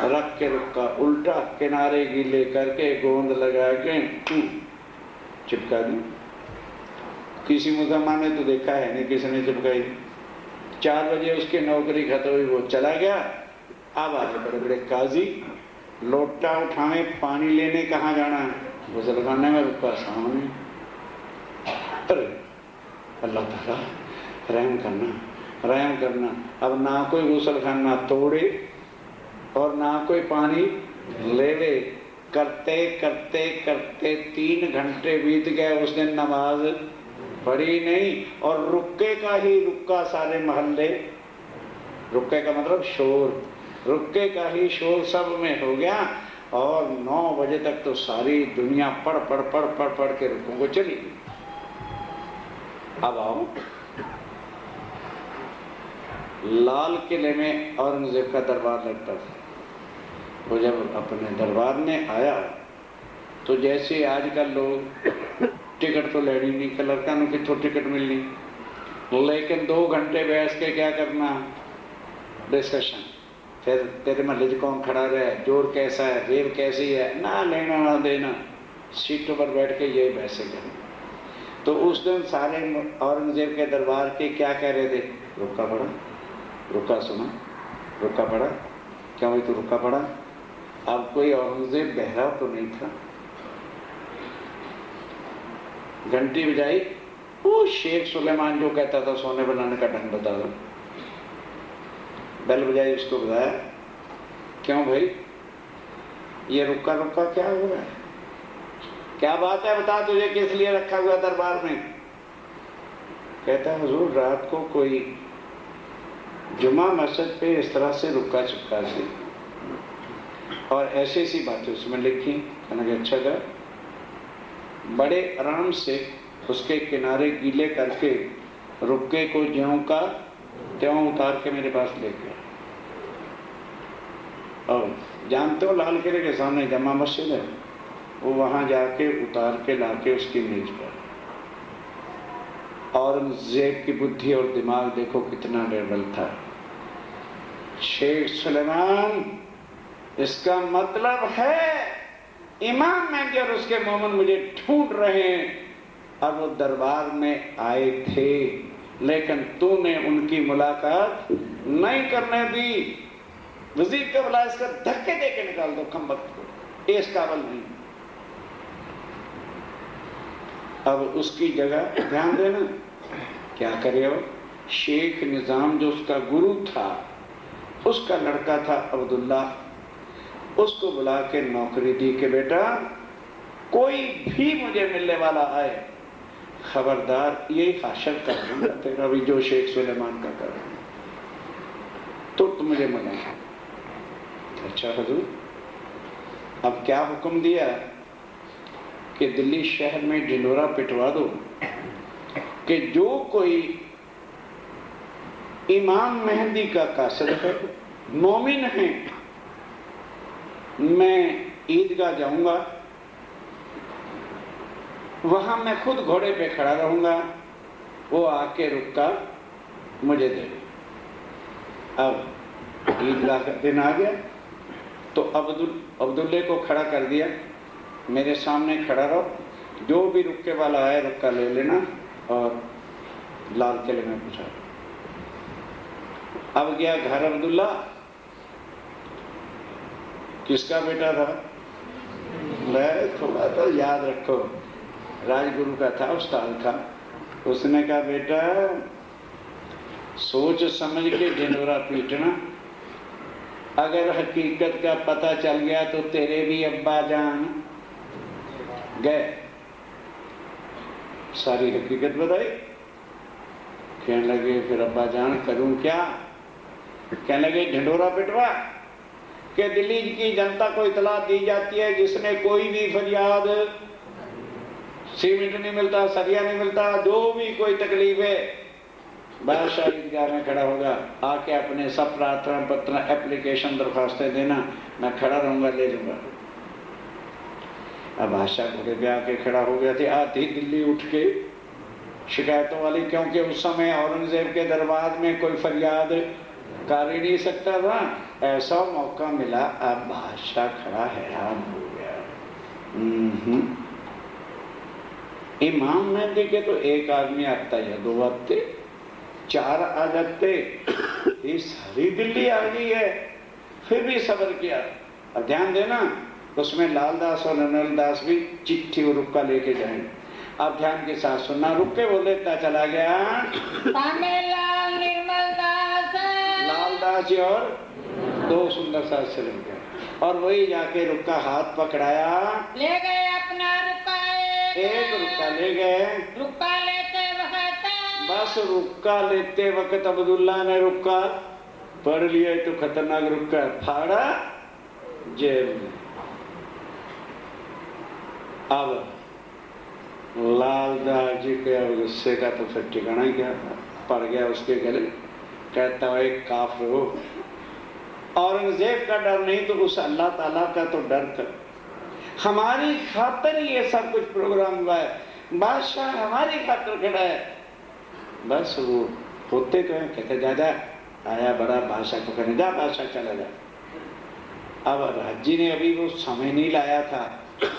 रख के रुका उल्टा किनारे गीले करके गोंद लगा के चिपका दी। किसी मुसलमान ने तो देखा है नहीं किसी ने चिपकाई। 4 बजे उसकी नौकरी खत्म हुई, वो चला गया। अब आगे बड़े बड़े काजी लोटा उठाए पानी लेने कहाँ जाना है, गुसलखाने में रुका सामने। अरे अल्लाह ताला रहम करना, रहम करना। अब ना कोई गुसलखाना तोड़े और ना कोई पानी ले ले। करते करते करते 3 घंटे बीत गए। उस दिन नमाज पड़ी नहीं। और रुक्के का ही रुक्का सारे मोहल्ले, रुक्के का मतलब शोर, रुक्के का ही शोर सब में हो गया। और 9 बजे तक तो सारी दुनिया पढ़ पढ़ के रुकों को चली गई। अब आओ, लाल किले में औरंगजेब का दरबार लगता था। वो जब अपने दरबार में आया तो जैसे आजकल लोग टिकट तो लेनी नहीं, लड़का नु कितों टिकट मिलनी, लेकिन 2 घंटे बैठ के क्या करना, डिस्कशन। फिर तेरे महल च कौन खड़ा रहा है, जोर कैसा है, रेल कैसी है, ना लेना ना देना, सीटों पर बैठ के ये वैसे करना। तो उस दिन सारे औरंगजेब के दरबार के क्या कह रहे थे, रुका पड़ा, रुका सुना, रुका पड़ा, क्या भाई तू रुका पड़ा। अब कोई औरंगजेब बहरा तो नहीं था। घंटी बजाई, वो शेख सुलेमान जो कहता था सोने बनाने का ढंग बता दो, बेल बजाई, उसको बताया, क्यों भाई ये रुका रुका क्या हो रहा है, क्या बात है, बता तुझे किस लिए रखा हुआ दरबार में। कहता है हुजूर रात को कोई जुमा मस्जिद पे इस तरह से रुका चुका सी और ऐसी ऐसी बातें उसमें लिखी। कहना कि अच्छा था, बड़े आराम से उसके किनारे गीले करके रुक्के को ज्यों का त्यों उतार के मेरे पास ले गया। और जानते हो लाल किले के सामने जमा मस्जिद है, वो वहां जाके उतार के लाके उसकी मेज पर। औरंगजेब की बुद्धि और दिमाग देखो कितना निर्बल था। शेख सुलेमान, इसका मतलब है इमाम मेहदी और उसके मोमन मुझे ढूंढ रहे हैं। अब वो दरबार में आए थे लेकिन तूने उनकी मुलाकात नहीं करने दी। वजीर का बुला, इसका धक्के दे के निकाल दो खंबत को, इस काबल नहीं। अब उसकी जगह ध्यान देना क्या करे हो, शेख निजाम जो उसका गुरु था, उसका लड़का था अब्दुल्ला, उसको बुला के नौकरी दी कि बेटा कोई भी मुझे मिलने वाला आए, खबरदार यही हाशर कर दूंगा तेरा भी जो शेख सुलेमान का कर, तो तुम मुझे मिला। अच्छा हुजूर, अब क्या हुक्म दिया कि दिल्ली शहर में ढिंडोरा पिटवा दो कि जो कोई इमाम मेहदी का कासिद है, मोमिन है, मैं ईदगाह जाऊंगा, वहां मैं खुद घोड़े पे खड़ा रहूंगा, वो आके रुका मुझे दे। अब ईदगाह का दिन आ गया तो अब्दुल्ले को खड़ा कर दिया, मेरे सामने खड़ा रहो, जो भी रुक्के वाला है रुक्का ले लेना और लाल किले में पहुंचा। अब गया घर अब्दुल्ला, किसका बेटा था, मैं थोड़ा तो याद रखो, राजगुरु का था, उस्ताद था। उसने कहा बेटा सोच समझ के ढिंडोरा पीटना, अगर हकीकत का पता चल गया तो तेरे भी अब्बा जान गए। सारी हकीकत बताई, कहने लगे फिर अब्बा जान करूं क्या, कहने लगे ढिंडोरा पिटवा कि दिल्ली की जनता को इतला दी जाती है जिसने कोई भी फरियाद, सीमेंट नहीं मिलता, सरिया नहीं मिलता, जो भी कोई तकलीफ है, बादशाह ईदगाह में खड़ा होगा, आके अपने सब प्रार्थना पत्र एप्लीकेशन दरखास्तें देना, मैं खड़ा रहूंगा, ले लूंगा। अब बादशाह घोड़े पे आके खड़ा हो गया थे, आधी दिल्ली उठ के शिकायतों वाली, क्योंकि उस समय औरंगजेब के दरबार में कोई फरियाद कर ही नहीं सकता था। ऐसा मौका मिला, अब बादशाह खड़ा हैरान हो गया। इमाम मेहदी के तो एक आदमी आता या 2 आते, 4 आ जाते, ये सारी दिल्ली आ गई है, फिर भी सब्र किया। अब ध्यान देना, उसमें लालदास और नरनदास भी चिट्ठी और रुक्का लेके जाएंगे। अब ध्यान के साथ सुनना, रुक्के बोल देता चला गया लाल निर्मल दास, लालदास जी और 2 सुंदर साथ चले गए, और वही जाके रुक्का हाथ पकड़ाया, ले गए अपना रुपा, एक रुक्का ले गए, रुपा लेते बस रुक्का लेते वक्त अब्दुल्ला ने रुक्का पढ़ लिया तो खतरनाक रुक्का फाड़ा जेल में। अब लालदास जी के गुस्से का तो फिर ठिकाना ही क्या था, पड़ गया उसके गले। कहता है काफिर हो, औरंगजेब का डर नहीं तो उस अल्लाह ताला का तो डर कर। हमारी खातिर ये सब कुछ प्रोग्राम हुआ है, बादशाह हमारी खातिर खड़ा है। बस वो होते तो है, कहते जा जा आया बड़ा बादशाह को कहने जा बादशाह चला जा। अब राजी ने अभी वो समय नहीं लाया था,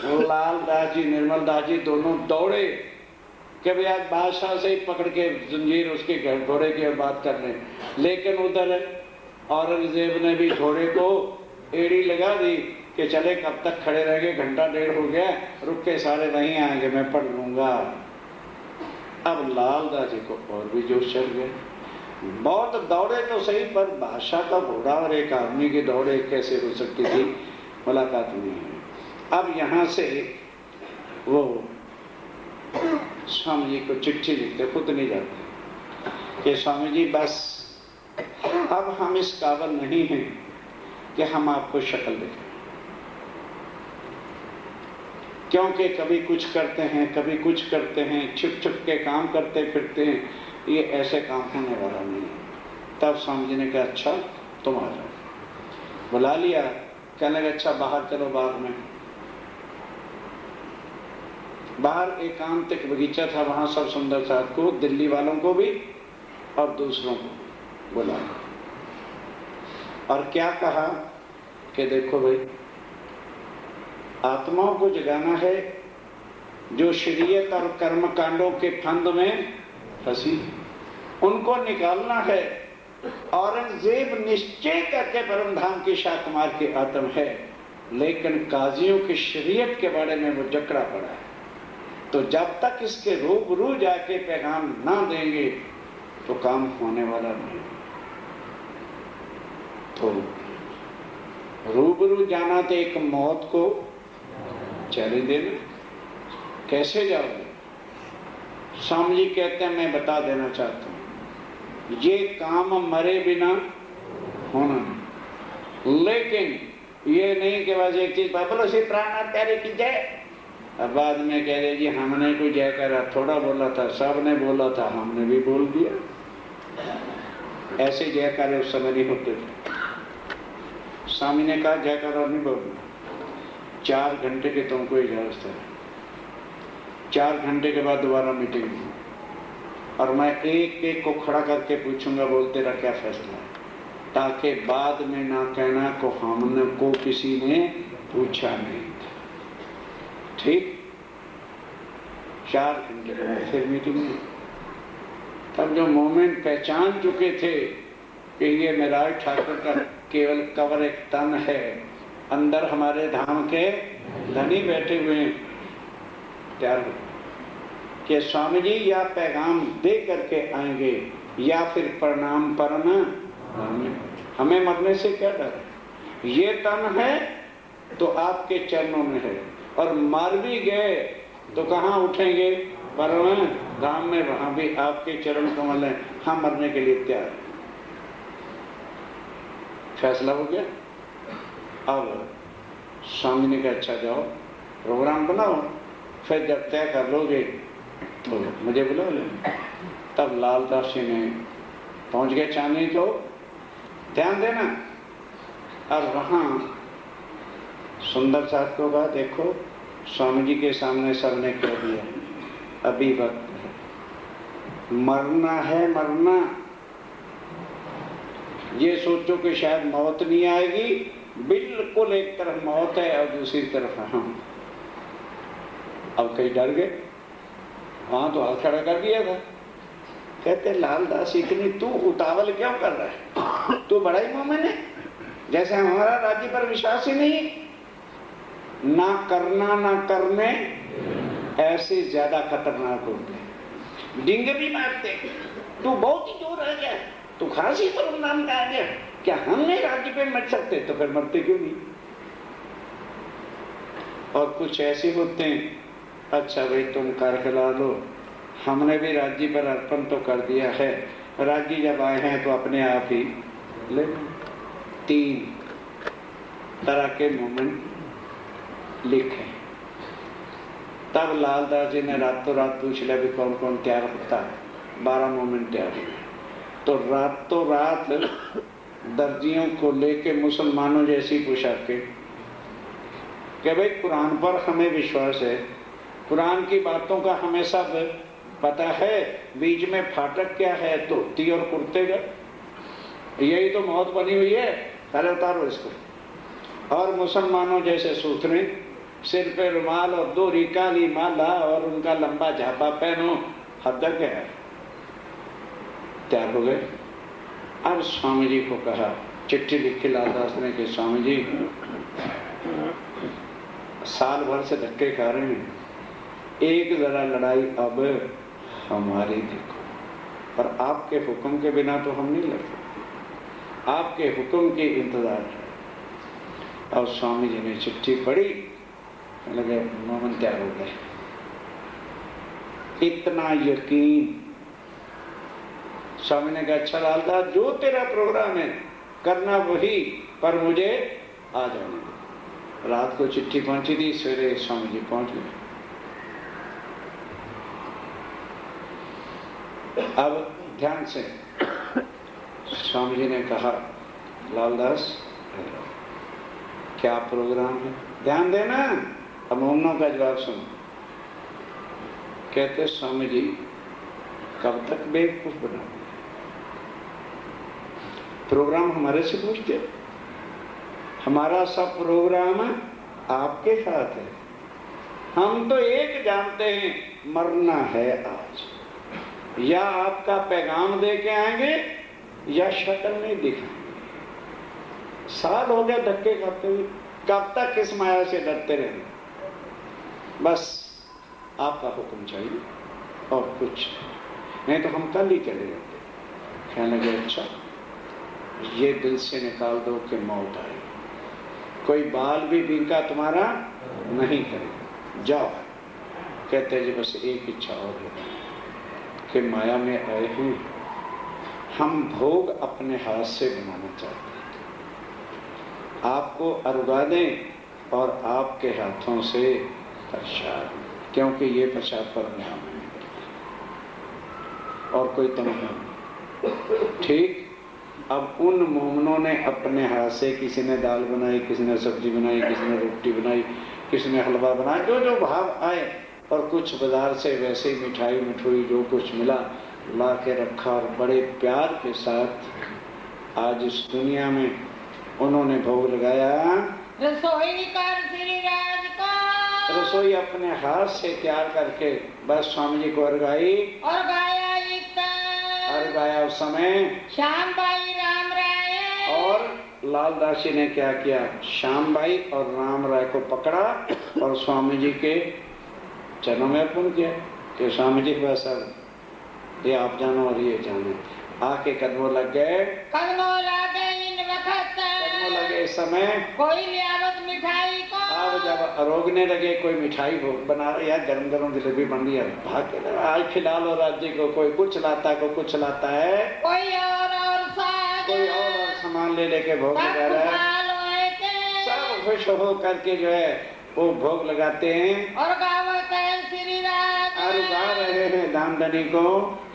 लालदास जी निर्मल दास जी दोनों दौड़े कि भाई आज बादशाह से ही पकड़ के जंजीर उसके घोड़े की बात कर ले। लेकिन उधर औरंगजेब ने भी घोड़े को एड़ी लगा दी कि चले कब तक खड़े रहेंगे, घंटा डेढ़ हो गया, रुक के सारे नहीं आएंगे, मैं पढ़ लूंगा। अब लालदास जी को और भी जोश चढ़ गया, बहुत दौड़े तो सही पर बादशाह का घोड़ा और एक आदमी की दौड़ एक कैसे हो सकती थी, मुलाकात नहीं है। अब यहाँ से वो स्वामी जी को चिट्ठी लिखते, खुद नहीं जाते कि स्वामी जी बस अब हम इस काबिल नहीं हैं कि हम आपको शक्ल देखें, क्योंकि कभी कुछ करते हैं कभी कुछ करते हैं, छुप छुप के काम करते फिरते हैं, ये ऐसे काम होने वाला नहीं है। तब स्वामी जी ने कहा अच्छा तुम आ जाओ, बुला लिया। कहने लगे अच्छा बाहर चलो, बाद में बाहर एकांतिक बगीचा था, वहां सब सुंदर साथ को, दिल्ली वालों को भी और दूसरों को बुलाया और क्या कहा कि देखो भाई आत्माओं को जगाना है जो शरीयत और कर्म कांडों के फंद में फंसी, उनको निकालना है। औरंगजेब निश्चय करके परमधाम की शाकुमार की आत्म है, लेकिन काजियों की शरीयत के बारे में वो जकड़ा पड़ा है। तो जब तक इसके रूबरू जाके पैगाम ना देंगे तो काम होने वाला नहीं। तो रूबरू जाना तो एक मौत को चले देना, कैसे जाओगे? स्वामी जी कहते हैं मैं बता देना चाहता हूं, ये काम मरे बिना होना नहीं। लेकिन ये नहीं कि बस एक चीज बोलो श्री प्राण प्यारे की जय, अब बाद में कह रहे जी हमने कोई जय करा थोड़ा बोला था, सब ने बोला था हमने भी बोल दिया। ऐसे जयकारे उस समय नहीं होते थे। स्वामी ने कहा जयकारा नहीं बोलना, 4 घंटे के तुमको इजाजत है। 4 घंटे के बाद दोबारा मीटिंग हुई और मैं एक एक को खड़ा करके पूछूंगा बोल तेरा क्या फैसला है, ताकि बाद में ना कहना को हमने को किसी ने पूछा नहीं था। ठीक 4 घंटे के बाद फिर मीटिंग हुई। तब जो मोमेंट पहचान चुके थे कि ये मेराज ठाकुर का केवल कवर एक तन है, अंदर हमारे धाम के धनी बैठे हुए हैं, तैयार हो कि स्वामी जी या पैगाम दे करके आएंगे या फिर प्रणाम परना। हमें मरने से क्या डर है, ये तन है तो आपके चरणों में है, और मर भी गए तो कहाँ उठेंगे? परम धाम में, वहां भी आपके चरण कमल हैं, हम मरने के लिए तैयार। फैसला हो गया। अब स्वामी ने कहा अच्छा जाओ प्रोग्राम बनाओ, फिर जब तय कर लोगे तो मुझे बुला लेना। तब लालदास जी ने पहुंच गए चांदनी चौक। ध्यान देना, अब वहां सुंदर साथ को कहा देखो स्वामी जी के सामने सबने कह दिया अभी वक्त है, मरना है मरना। ये सोचो कि शायद मौत नहीं आएगी, बिल्कुल एक तरफ मौत है और दूसरी तरफ हम। अब कई डर गए, वहां तो हाथ खड़ा कर दिया था। कहते लालदास इतनी तू उतावल क्यों कर रहा है, तू बड़ा ही मोमिन है, जैसे हमारा राज्य पर विश्वास ही नहीं। ना करना ना करने ऐसे ज्यादा खतरनाक होते हैं, डिंगे भी मारते। तू बहुत ही जोर आ गया, तू खासी पर नाम का आ गया, क्या हमने राज्य पे मर सकते? तो फिर मरते क्यों नहीं? और कुछ ऐसे होते हैं अच्छा भाई तुम कर खिला लो, हमने भी राज्य पर अर्पण तो कर दिया है। राज्य जब आए हैं तो अपने आप ही ले। 3 तरह के मोमेंट लिखे। तब लालदास जी ने रातों रात पूछ लिया भी कौन कौन तैयार होता है। 12 मोमेंट तैयार हुए। तो रातों रात दर्जियों को लेके मुसलमानों जैसी पोशाकें कि भाई कुरान पर हमें विश्वास है, कुरान की बातों का हमें सब पता है, बीच में फाटक क्या है, धोती और कुर्ते का, यही तो मौत बनी हुई है, पहले उतारो इसको। और मुसलमानों जैसे सूत्रे, सिर पे रुमाल और 2 काली माला और उनका लंबा झापा पहनो, हद तक है। तैयार हो गए। अब स्वामी जी को कहा, चिट्ठी लिख के लालदास ने कि स्वामी जी साल भर से धक्के खा रहे हैं, एक जरा लड़ाई अब हमारी देखो, पर आपके हुक्म के बिना तो हम नहीं लड़ सकते, आपके हुक्म के इंतजार है। और स्वामी जी ने चिट्ठी पढ़ी, लगे मोमन तैयार हो गए। इतना यकीन। स्वामी ने कहा अच्छा लालदास, जो तेरा प्रोग्राम है करना वही, पर मुझे आ जाने दो। रात को चिट्ठी पहुंची थी, सवेरे स्वामी जी पहुंच गए। अब ध्यान से स्वामी जी ने कहा लालदास क्या प्रोग्राम है, ध्यान देना। अब मोमनों का जवाब सुनो। कहते स्वामी जी कब तक बेवकूफ बना, प्रोग्राम हमारे से पूछते, हमारा सब प्रोग्राम आपके साथ है। हम तो एक जानते हैं, मरना है आज, या आपका पैगाम दे के आएंगे या शक्ल नहीं दिखाएंगे। साल हो गया धक्के खाते हुए, कब तक इस माया से डरते रहेंगे। बस आपका हुक्म चाहिए और कुछ नहीं, तो हम कल ही चले जाते। कहने लगे अच्छा ये दिल से निकाल दो कि मौत आए, कोई बाल भी बीका तुम्हारा नहीं करेगा, जाओ। कहते जी बस एक इच्छा और है कि माया में आए हैं, हम भोग अपने हाथ से बनाना चाहते हैं, आपको अरुगा दें और आपके हाथों से प्रसाद, क्योंकि ये प्रसाद पर नाम है और कोई तमन्ना नहीं। ठीक। अब उन मोमनों ने अपने हाथ से, किसी ने दाल बनाई, किसी ने सब्जी बनाई, किसी ने रोटी बनाई, किसी ने हलवा बनाया, जो जो भाव आए, और कुछ बाजार से वैसे ही मिठाई मिठोई जो कुछ मिला ला के रखा, और बड़े प्यार के साथ आज इस दुनिया में उन्होंने भोग लगाया। रसोई कर श्री राज का, रसोई अपने हाथ से तैयार करके बस स्वामी जी को अर्घाई और गाया अर्घाया। उस समय श्याम भाई राम राय, और लालदास जी ने क्या किया, श्याम भाई और राम राय को पकड़ा और स्वामी जी के चरणों में अर्पण किया कि स्वामी जी बस अब ये आप जानो और ये जानो। आके कदमों लग गए, कदमों लगे इन वक्त, कदमों लगे इस समय, कोई लियावत मिठाई को। अब जब रोगने लगे, कोई मिठाई बना रहा है, गरम गरम जलेबी बन रही है, भाग के आज खिला लो राज्य को, कोई कुछ लाता है, कोई कुछ लाता है, कोई और साथ, कोई और सामान ले लेके भोग लगा रहा है। सब खुश हो करके जो है वो भोग लगाते हैं और गावत है श्री राज, और गा रहे हैं दामदनी को।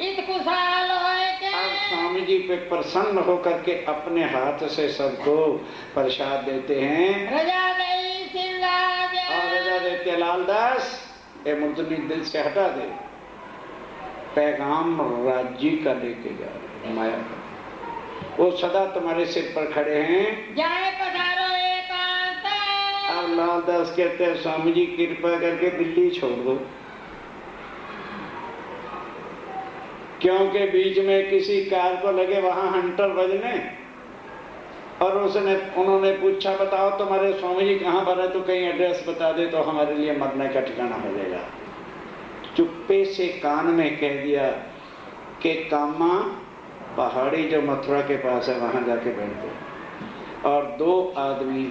इत खुशहाल होए के, अब स्वामी जी पे प्रसन्न होकर के अपने हाथ से सबको प्रसाद देते हैं। रजा दई श्री राज, और रजा देते लालदास, ये मुर्दनी दिल से हटा दे, पैगाम राज्य का लेके जा रहे माया का, वो सदा तुम्हारे सिर पर खड़े हैं, जाए पधारो एकांत। अब लालदास कहते हैं स्वामी जी कृपा करके दिल्ली छोड़ दो, क्योंकि बीच में किसी कार को लगे वहां हंटर बजने, और उन्होंने पूछा बताओ तुम्हारे स्वामी जी कहाँ पर है, तो कहीं एड्रेस बता दे तो हमारे लिए मरने का ठिकाना हो जाएगा। चुप्पे से कान में कह दिया कि कामा पहाड़ी जो मथुरा के पास है वहां जाके बैठ गए, और 2 आदमी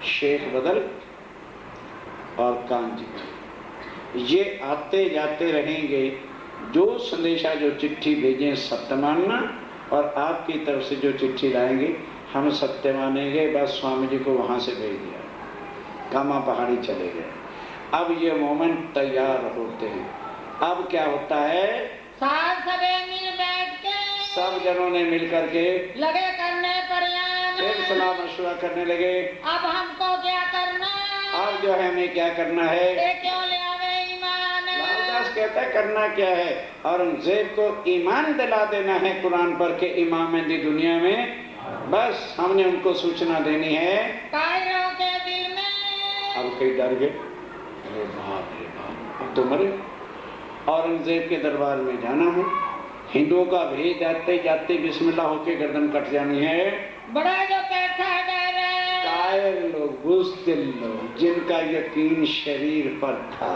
शेख बदल और कांजी ये आते जाते रहेंगे, जो संदेशा जो चिट्ठी भेजें सत्य मानना, और आपकी तरफ से जो चिट्ठी लाएंगे हम सत्य मानेंगे। बस स्वामी जी को वहां से भेज दिया, कामा पहाड़ी चले गए। अब ये मोमेंट तैयार होते हैं। अब क्या होता है, साथ सबे मिल बैठ के सब जनों ने मिल करके लगे करने प्रयास, फिर सलाह मशवरा करने लगे। अब हमको क्या करना, अब जो है हमें क्या करना है। ये क्यों ले आवे ईमान, लालदास कहता है करना क्या है, औरंगजेब को ईमान दिला देना है कुरान पर के इमाम है दी दुनिया में। बस हमने उनको सूचना देनी है। कायरों के दिल में अब कई डर गए, अरे बाप रे बाप, अब तो मरे। औरंगजेब के दरबार में जाना है, हिंदुओं का भेद जाते जाते बिस्मिल्लाह होके गर्दन कट जानी है। बड़ा जो बैठा डर है, कायर लोग, बुज़दिल लोग, जिनका यकीन शरीर पर था,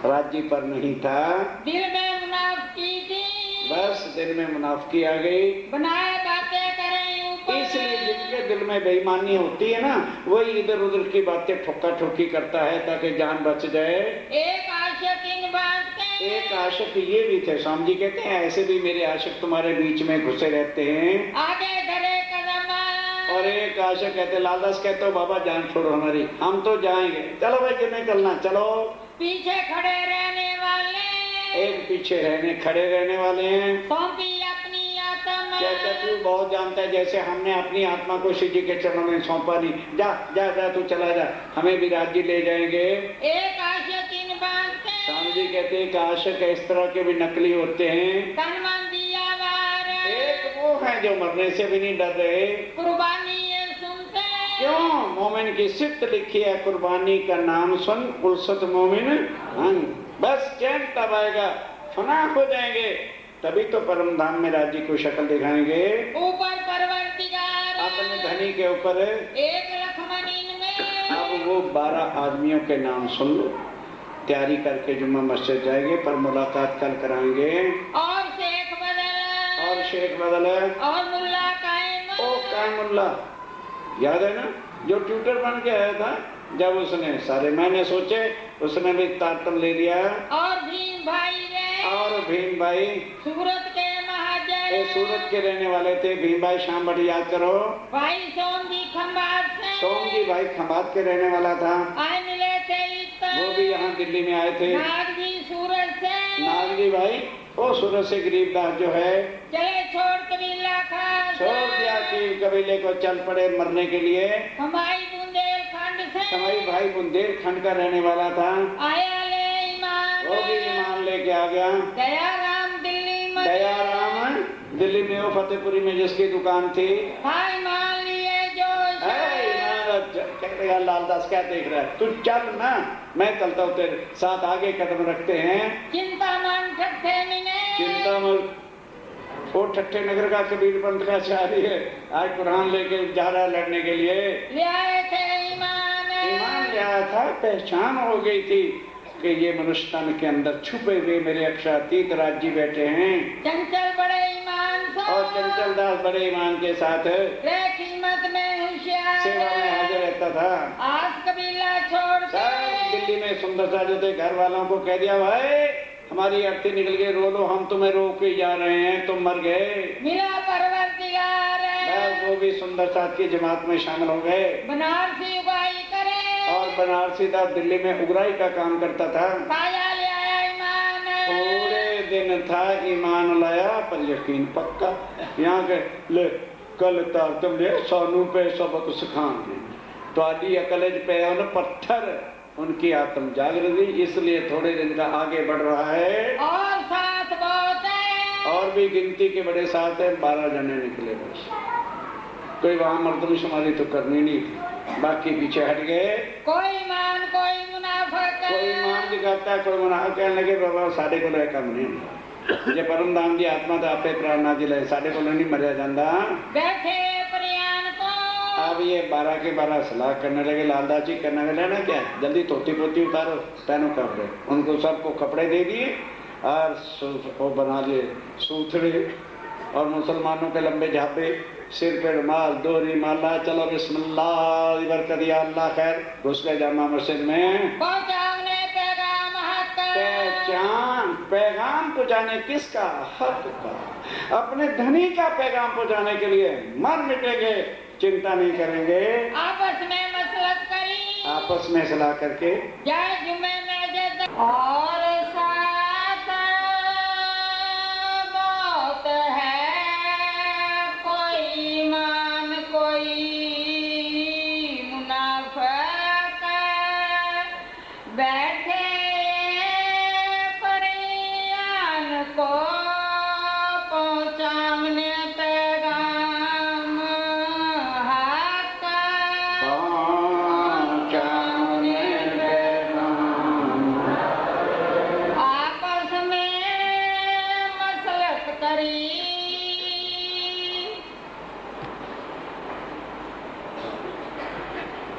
राज्य पर नहीं था, दिल में मुनाफिकी थी, बस दिल में मुनाफिकी आ गई। बनाए बातें करें ऊपर, इसलिए जिनके दिल में बेईमानी होती है ना, वही इधर उधर की बातें ठोका ठोकी करता है ताकि जान बच जाए। एक आशिक इन बात के, एक आशिक ये भी थे, स्वामी जी कहते हैं ऐसे भी मेरे आशिक तुम्हारे बीच में घुसे रहते हैं। आगे धरे कदम, और एक आशिक कहते, लालदास कहते हो बाबा जान छोड़ो हमारी, हम तो जाएंगे, चलो भाई जिन्हें चलना चलो। पीछे खड़े रहने वाले, एक पीछे रहने खड़े रहने वाले हैं। सौंपी अपनी आत्मा, कहता तू बहुत जानता है, जैसे हमने अपनी आत्मा को शिव जी के चरणों में सौंपा नहीं, जा जा जा तू चला जा, हमें भी राज्य ले जाएंगे। एक आशिक इन बात के, स्वामी जी कहते हैं कि आशिक इस तरह के भी नकली होते हैं। तन मन दिया वार, एक वो है जो मरने से भी नहीं डर रहे। कुर्बानी ये सुनते, क्यों, मोमिन की सिफ्त लिखी है, कुर्बानी का नाम सुन उल्सत मोमिन अंग। बस चैन तब आएगा, फना हो जाएंगे, तभी तो परम धाम में राज्य को शक्ल दिखाएंगे। ऊपर परवरदिगार अपने धनी के ऊपर। एक लखमनीन में, अब वो 12 आदमियों के नाम सुन लो, तैयारी करके जुम्मा मस्जिद जाएंगे, पर मुलाकात कल कराएंगे। और शेख बदल, और शेख बदल है, और मुल्ला कायम, ओ कायमुल्ला, याद है ना, जो ट्यूटर बन के आया था, जब उसने सारे मैंने सोचे, उसने भी तारतम ले लिया। और भीम भाई रे, और भीम भाई सूरत के महाजन, ये सूरत के रहने वाले थे। भीम भाई शाम बड़ी याद करो। भाई सोम जी खंबात से, सोम जी भाई खंबात के रहने वाला था, आए मिले थे इतर, वो भी यहाँ दिल्ली में आए थे। नाग जी सूरत से, नागजी भाई वो सूरत से गरीबदास जो है, चले छोड़ कबीला खास, छोड़ दिया कि कबीले को चल पड़े मरने के लिए। हमारी बुंदेलखंड से, हमारी भाई बुंदेलखंड का रहने वाला था, आया ले ईमान, वो भी ईमान लेके आ गया। दया राम दिल्ली में, दया राम दिल्ली में, वो फतेहपुरी में जिसकी दुकान थी। भाई मान लिए जो कहते लालदास क्या देख रहा है, तू चल ना, मैं चलता हूँ तेरे साथ, आगे कदम रखते हैं। चिंता मन ठट्ठे मिने, चिंता मत, वो ठट्ठे नगर का कबीर पंथ का शादी है, आज कुरान लेके जा रहा है लड़ने के लिए। ले आए थे ईमान, ईमान ले आया था, पहचान हो गई थी कि ये मनुष्य तन के अंदर छुपे हुए मेरे अक्षरातीत राज्य बैठे हैं। चंचल बड़े ईमान से, और चंचल दास बड़े ईमान के साथ रे खिदमत में होशियार, सेवा में हाजिर रहता था। आज कबीला छोड़ सब के, दिल्ली में सुंदर सा जो थे घर वालों को कह दिया, भाई हमारी अर्थी निकल गई, रो लो, हम तुम्हें रोक के जा रहे हैं, तुम मर गए। मिला परवरदिगार, बस वो भी सुंदर साथ की जमात में शामिल हो गए। बनारसी उगाई करे, और बनारसी दास दिल्ली में उगराई का काम करता था। साया ले आया ईमान, थोड़े दिन था ईमान लाया, पर यकीन पक्का, यहाँ के ले कल तार तुम ले सानू पे सबक सिखाएंगे, तो आदि अकलज पे उन पत्थर, उनकी आत्म जागृति, इसलिए थोड़े दिन का आगे बढ़ रहा है। और साथ बहुत है, और भी गिनती के बड़े साथ है, 12 जने निकले बस। कोई वहां मर्दमशुमारी तो करनी नहीं थी, बाकी पीछे हट गए। कोई ईमान कोई मुनाफिक, कोई ईमान दिखाता है, कोई मुनाफिक, कहने लगे बाबा साढ़े को कम नहीं, जे परम धाम की आत्मा तो आपे प्राण ना जिले, साढ़े को नहीं मरिया जाता। बैठे प्रयाण को, अब ये 12 के 12 सलाह करने लगे। लालदास जी करने लगे ना क्या, जल्दी धोती पोती उतारो, पहनो कपड़े, उनको सबको कपड़े दे दिए और वो बना लिए सूथड़े, और मुसलमानों के लंबे झापे, सिर पे रुमाल, दोहरी माला, चलो बिस्मिल्लाह बरकत या अल्लाह खैर, घुस गए जामा मस्जिद में। पहुंचाने पैगाम हक पहचान, पैगाम पहुंचाने किसका? हक का। अपने धनी का पैगाम पहुंचाने के लिए मर मिटेंगे, चिंता नहीं करेंगे। आपस में मसलत करी, आपस में सलाह करके जय जुमे में जय और साथ मौत है, कोई ईमान कोई मुनाफिक, बैठे परियान को पहुंचाने पैगाम हक, पहुंचाने पैगाम। आपस में मसलत करी,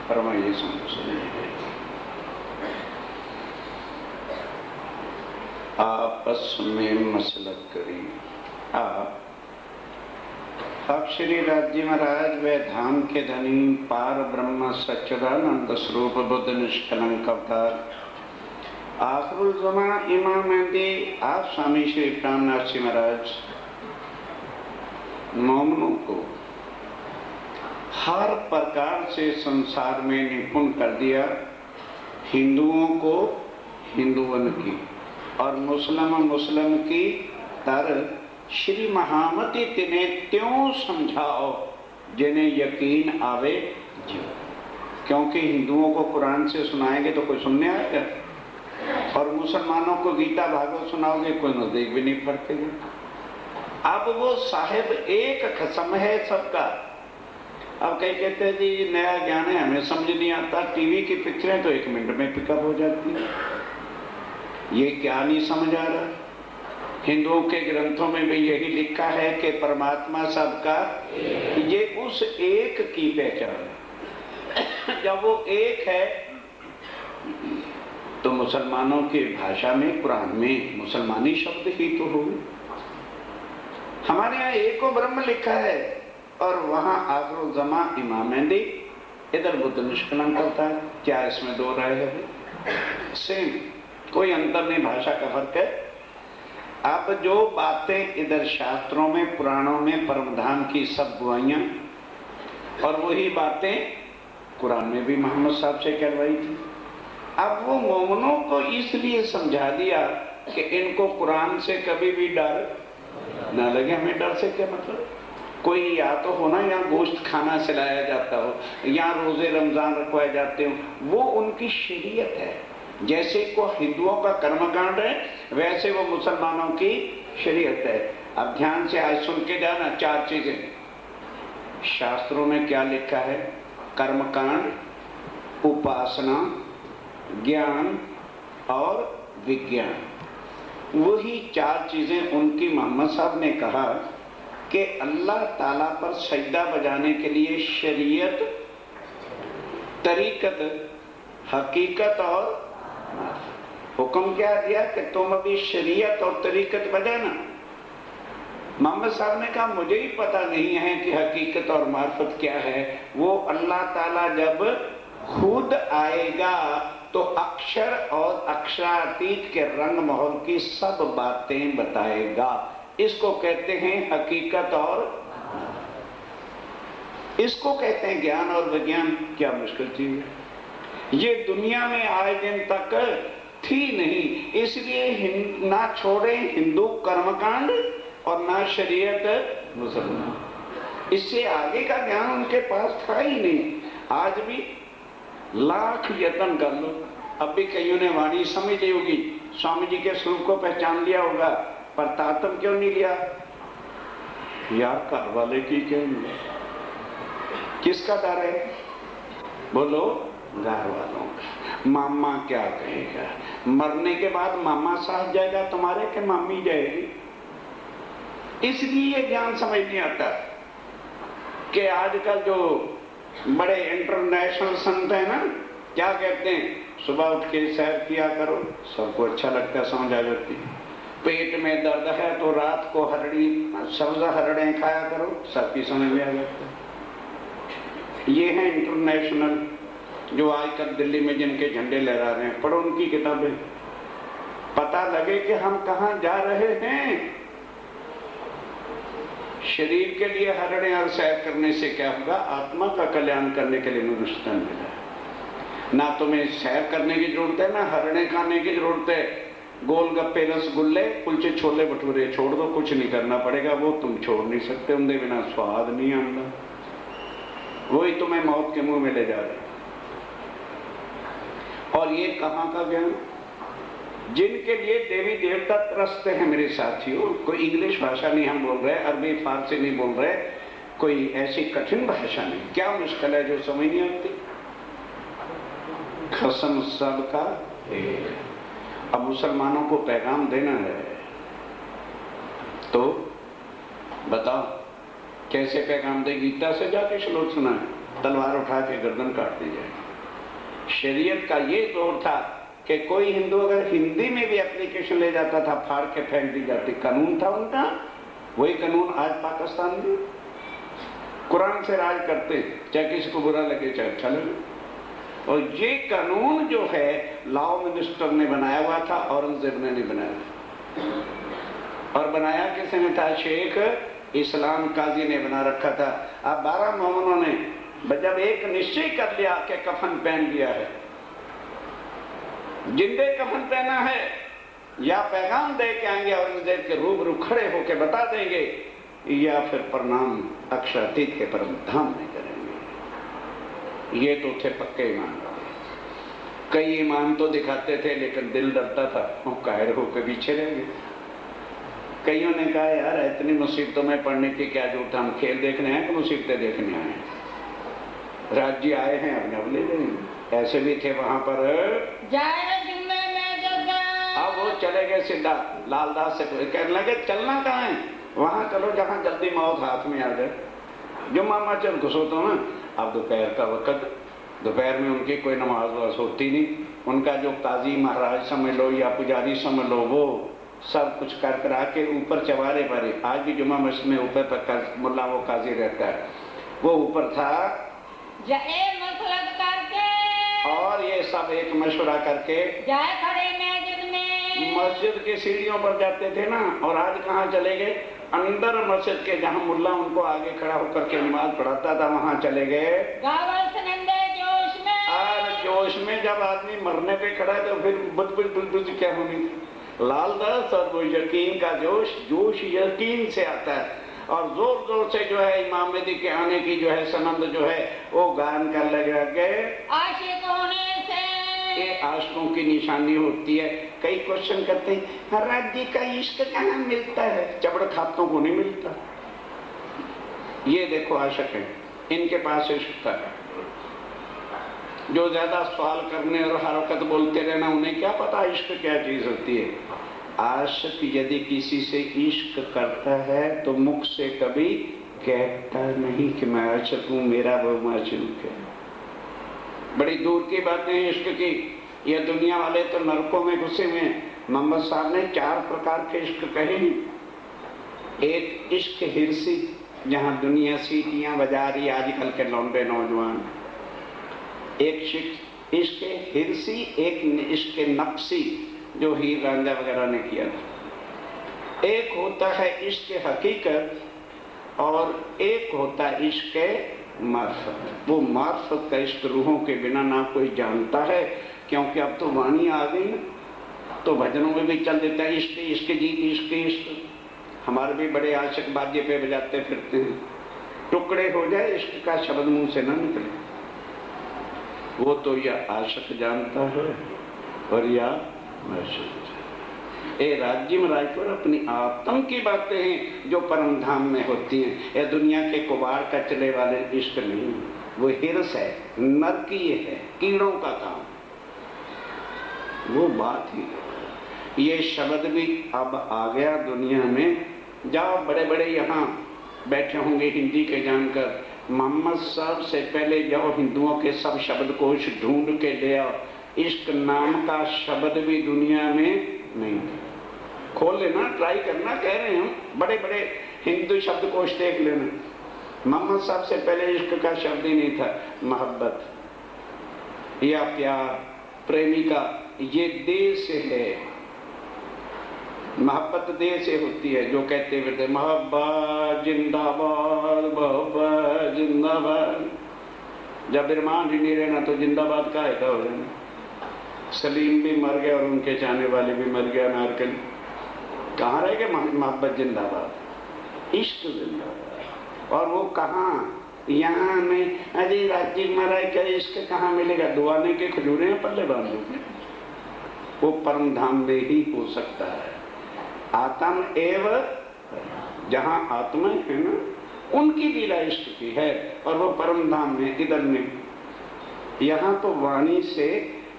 फरमाइए सुनिए। आपस में मसलत करी। अब श्री राज्य महाराज वे धाम के धनी पार ब्रह्म सच्चिदानंद स्वरूप बुद्ध निष्कलंक अवतार आखिरुल ज़मा इमाम मेहदी आप स्वामी श्री प्राणनाथ जी महाराज मोमनों को हर प्रकार से संसार में निपुण कर दिया। हिंदुओं को हिंदुवन की और मुस्लिम की तर श्री महामती तिन्हें त्यों समझाओ जिन्हें यकीन आवे जो। क्योंकि हिंदुओं को कुरान से सुनाएंगे तो कोई सुनने आएगा, और मुसलमानों को गीता भागवत सुनाओगे कोई नजदीक भी नहीं पड़ते। अब वो साहिब एक खसम है सबका। अब कई कहते हैं जी नया ज्ञान है हमें समझ नहीं आता, टीवी की पिक्चरें तो 1 मिनट में पिकअप हो जाती है, ये क्या नहीं समझ आ रहा। हिंदुओं के ग्रंथों में भी यही लिखा है कि परमात्मा सबका, ये उस एक की पहचान है। जब वो एक है तो मुसलमानों की भाषा में कुरान में मुसलमानी शब्द ही तो हो। हमारे यहाँ एको ब्रह्म लिखा है और वहां आखिरुल ज़मा इमाम मेहदी, इधर बुद्ध निष्कलंक होता है। क्या इसमें दो राय है? सेम, कोई अंतर नहीं, भाषा का फर्क है। अब जो बातें इधर शास्त्रों में पुराणों में परमधाम की सब गुआइयां, और वही बातें कुरान में भी मोहम्मद साहब से कहलवाई थी। अब वो मोमनों को इसलिए समझा दिया कि इनको कुरान से कभी भी डर ना लगे। हमें डर से क्या मतलब? कोई या तो होना या गोश्त खाना सिलाया जाता हो या रोजे रमजान रखवाए जाते हो, वो उनकी शरीयत है। जैसे को हिंदुओं का कर्मकांड है वैसे वो मुसलमानों की शरीयत है। अब ध्यान से आज सुन के जाना 4 चीजें शास्त्रों में क्या लिखा है। कर्मकांड, उपासना, ज्ञान और विज्ञान, वही 4 चीजें उनकी मोहम्मद साहब ने कहा कि अल्लाह ताला पर सजदा बजाने के लिए शरीयत, तरीकत, हकीकत और हुक्म क्या दिया कि तुम अभी शरीयत और तरीकत बजाना। मोहम्मद साहब ने कहा मुझे ही पता नहीं है कि हकीकत और मार्फत क्या है। वो अल्लाह ताला जब खुद आएगा तो अक्षर और अक्षरातीत के रंग महल की सब बातें बताएगा। इसको कहते हैं हकीकत और इसको कहते हैं ज्ञान और विज्ञान। क्या मुश्किल चीज है, ये दुनिया में आज दिन तक थी नहीं। इसलिए ना छोड़े हिंदू कर्मकांड और ना शरीयत मुसलमान। इससे आगे का ज्ञान उनके पास था ही नहीं। आज भी लाख यत्न कर लो, अब भी कईयों ने वाणी समझ ली होगी, स्वामी जी के स्वरूप को पहचान लिया होगा, पर तातम क्यों नहीं लिया? यार घर वाले की क्यों नहीं? किसका डर है? बोलो, घर वालों का। मामा क्या कहेगा? मरने के बाद मामा साथ जाएगा तुम्हारे के मामी जाएगी? इसलिए ये ज्ञान समझ नहीं आता कि आजकल जो बड़े इंटरनेशनल संत है ना, क्या कहते हैं, सुबह उठ के सैर किया करो, सबको अच्छा लगता है, समझ आ जाती है। पेट में दर्द है तो रात को हरड़ी सब्जा हरड़े खाया करो, सबकी समझ में आ जाता है। ये है इंटरनेशनल जो आजकल दिल्ली में जिनके झंडे लहरा रहे हैं, पढ़ो उनकी किताबें, पता लगे कि हम कहां जा रहे हैं। शरीर के लिए हरणे और सैर करने से क्या होगा? आत्मा का कल्याण करने के लिए मनुष्य तन मिला। ना तुम्हें सैर करने की जरूरत है, ना हरणे खाने की जरूरत है। गोलगप्पे, रसगुल्ले, कुलचे, छोले भटूरे छोड़ दो, कुछ नहीं करना पड़ेगा। वो तुम छोड़ नहीं सकते, उनके बिना स्वाद नहीं आता। वही तुम्हें मौत के मुंह में ले जा रहे। और ये कहां का ज्ञान? जिनके लिए देवी देवता तरसते हैं मेरे साथियों। कोई इंग्लिश भाषा नहीं हम बोल रहे, अरबी फारसी नहीं बोल रहे, कोई ऐसी कठिन भाषा नहीं। क्या मुश्किल है जो समझ नहीं आती? कसम सबका एक। अब मुसलमानों को पैगाम देना है तो बताओ कैसे पैगाम दे? गीता से जाके श्लोक सुना है, तलवार उठा के गर्दन काट दी जाए। शरीयत का ये दौर था कि कोई हिंदू अगर हिंदी में भी एप्लीकेशन ले जाता था, फाड़ के फेंक दी जाती। कानून था उनका। वही कानून आज पाकिस्तान में कुरान से राज करते, चाहे किसी को बुरा लगे चाहे अच्छा लगे। और ये कानून जो है लॉ मिनिस्टर ने बनाया हुआ था, औरंगजेब ने नहीं बनाया। और बनाया किसने था? शेख इस्लाम काजी ने बना रखा था। अब 12 मोमिनों ने जब एक निश्चय कर लिया कि कफन पहन लिया है, जिंदे कफन पहना है, या पैगाम दे के आएंगे औरंगजेब के रूबरू खड़े होके बता देंगे, या फिर प्रणाम अक्षरातीत के परम धाम में करेंगे। ये तो थे पक्के ईमान। कई ईमान तो दिखाते थे लेकिन दिल डरता था, वो कायर होकर पीछे रह गए। कईयों ने कहा यार इतनी मुसीबतों में पढ़ने की क्या जरूरत, हम खेल देखने हैं कि मुसीबतें देखने आए हैं? राज्य आए हैं अब ले लेंगे। ऐसे भी थे वहां पर। अब वो चले गए सीधा लालदास से कहने लगे चलना कहाँ है? वहां चलो जहां जल्दी मौत हाथ में आ जाए। जुम्मा मस्जिद घुसो तो ना। अब दोपहर का वक्त, दोपहर में उनकी कोई नमाज वमाज होती नहीं। उनका जो काजी महाराज समझ लो या पुजारी समझ लो, वो सब कुछ कर करा के ऊपर चवारे पर, आज भी जुम्मा मस्जिद में ऊपर पर मुल्ला वो काजी रहता है, वो ऊपर था करके, और ये सब एक मशवरा करके जाए खड़े मस्जिद में, मस्जिद की सीढ़ियों पर जाते थे ना। और आज कहाँ चले गए? अंदर मस्जिद के जहाँ मुल्ला उनको आगे खड़ा होकर के नमाज पढ़ाता था, वहां चले गए। जोश में, और जोश में जब आदमी मरने पे खड़ा है तो फिर बुद्ध क्या होनी? लालदास और वो यकीन का जोश, जोश यकीन से आता है। और जोर जोर से जो है इमाम मेहदी के आने की जो है सनंद जो है वो गान कर लगे गए। आशिक होने से ये आशिकों की निशानी होती है। कई क्वेश्चन करते हैं राज्य का इश्क कहाँ मिलता है? चबड़ खातों को नहीं मिलता। ये देखो आशिक है, इनके पास इश्क था। जो ज्यादा सवाल करने और हर वक्त बोलते रहना, उन्हें क्या पता इश्क क्या चीज होती है। आशिक यदि किसी से इश्क करता है तो मुख से कभी कहता नहीं कि मैं आशिक हूं, मेरा वो माशूक है। बड़ी दूर की बातें हैं इश्क की। ये दुनिया वाले तो नरकों में घुसे हुए हैं। मोहम्मद साहब ने 4 प्रकार के इश्क कहे हैं। एक इश्क हिरसी, जहां दुनिया सीटियां बजा रही आजकल के लौंडे नौजवान। एक इश्क हिरसी, एक इश्क नक्सी जो हीर रांझा वगैरह ने किया था। एक होता है इश्क हकीकत और एक होता है इश्क मार्फत। वो मार्फत का इश्क रूहों के बिना ना कोई जानता है, क्योंकि अब तो वाणी आ गई ना, तो भजनों में भी चल देता है इश्क इश्क जी इश्क इश्क। हमारे भी बड़े आशिक बाजे पे बजाते फिरते हैं। टुकड़े हो जाए इश्क का शब्द मुंह से ना निकले। वो तो यह आशिक जानता है और या ए राज्य में रायपुर अपनी आत्म की बातें हैं जो परम धाम में होती हैं। यह दुनिया के कुबाड़ का चले वाले इश्क नहीं, वो हिरस है, नरकीय है, कीड़ों का काम। वो बात ही ये शब्द भी अब आ गया दुनिया में। जाओ बड़े बड़े यहाँ बैठे होंगे हिंदी के जानकर, मोहम्मद साहब से पहले जाओ हिंदुओं के सब शब्दकोश ढूंढ के ले आओ। इश्क नाम का शब्द भी दुनिया में नहीं। खोल लेना, ट्राई करना, कह रहे हैं हम। बड़े बड़े हिंदू शब्दकोश देख लेना। मोहम्मद साहब से पहले इश्क का शब्द ही नहीं था। मोहब्बत या प्यार, प्रेमिका, ये देश है। मोहब्बत देह से होती है, जो कहते हुए थे मोहब्बत जिंदाबाद, मोहब्बत जिंदाबाद। जब इरमान ही नहीं रहना तो जिंदाबाद का है हो जाना। सलीम भी मर गया और उनके चाहने वाले भी मर गया। नारकल कहाँ रह गए मोहब्बत जिंदाबाद, इश्क जिंदाबाद। और वो कहाँ, यहाँ में अरे राज्य महाराज का इश्क कहाँ मिलेगा? दुआने के खजूरे पल्ले बांधो, वो परम धाम में ही हो सकता है। आत्म एव, जहाँ आत्मा है ना, उनकी लीला इष्ट की है और वो परम धाम में, इधर नहीं। यहाँ तो वाणी से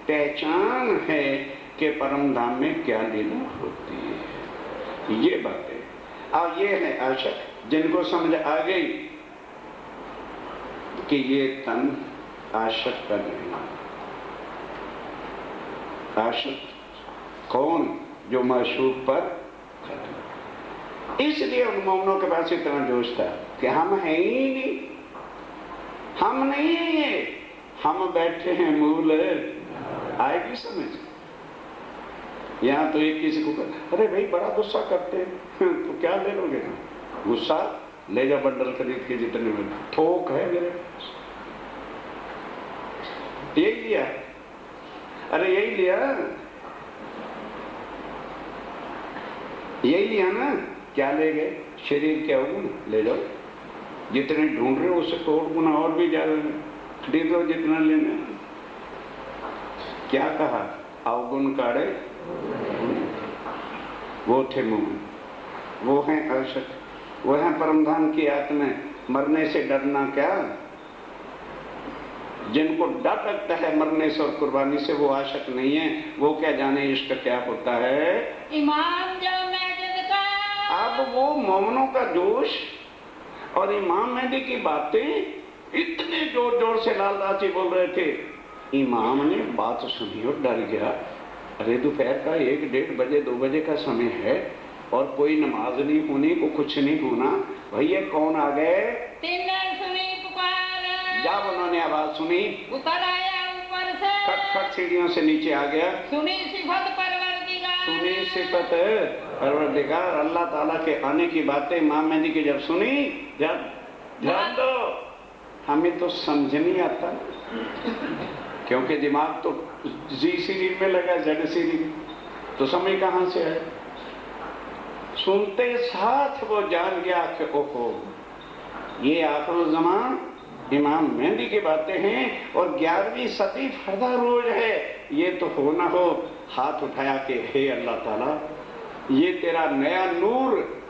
पहचान है कि परम धाम में क्या लीला होती है। ये बातें और ये है आशक, जिनको समझ आ गई कि ये तन आशक का नहीं। आशक कौन? जो माशूक पर। इसलिए उन मोमनों के पास इतना जोश था कि हम हैं ही नहीं, हम नहीं हैं ये, हम बैठे हैं मूल। आएगी समझ? यहाँ तो एक किसी को अरे भाई बड़ा गुस्सा करते हैं तो क्या ले लोगे? गुस्सा ले जा बंडल खरीद के, जितने में थोक है मेरे पास। यही लिया, अरे यही लिया, यही लिया ना। क्या ले गए? शरीर क्या होगा? ले जाओ, जितने ढूंढ रहे हो उससे तोड़ गुना और भी ज्यादा खरीद लो जितना लेना। क्या कहा? अवगुण काढ़े वो थे मुंह, वो हैं आशक, वो हैं परमधाम की आत्मा। मरने से डरना क्या? जिनको डर लगता है मरने से और कुर्बानी से, वो आशक नहीं है। वो क्या जाने इश्क क्या होता है? इमाम जो मैजिद का। अब वो मोमनों का जोश और इमाम मेहदी की बातें इतने जोर जोर से लाल लाची बोल रहे थे। इमाम ने बात सुनी और डर गया। अरे दोपहर का 1-1:30 बजे 2 बजे का समय है और कोई नमाज नहीं होनी, को कुछ नहीं होना। भैया कौन आ गए? सुनी पुकार, जब उन्होंने आवाज सुनी उतर आया ऊपर से, खट सीढ़ियों से नीचे आ गया। सुनी सिफत परवरदिगार, सुनी सिफत परवरदिगार, अल्लाह ताला के आने की बातें इमाम मेहदी की जब सुनी, जब ध्यान दो, हमें तो समझ नहीं आता क्योंकि दिमाग तो जी सीरीज में लगा, जेड सीरीज, तो समय कहां से है? सुनते साथ वो जान गया कि ओहो ये आखिर ज़मान इमाम मेहदी की बातें हैं और 11वीं सदी फरदा रोज है। ये तो हो ना हो, हाथ उठाया कि हे अल्लाह ताला, ये तेरा नया नूर,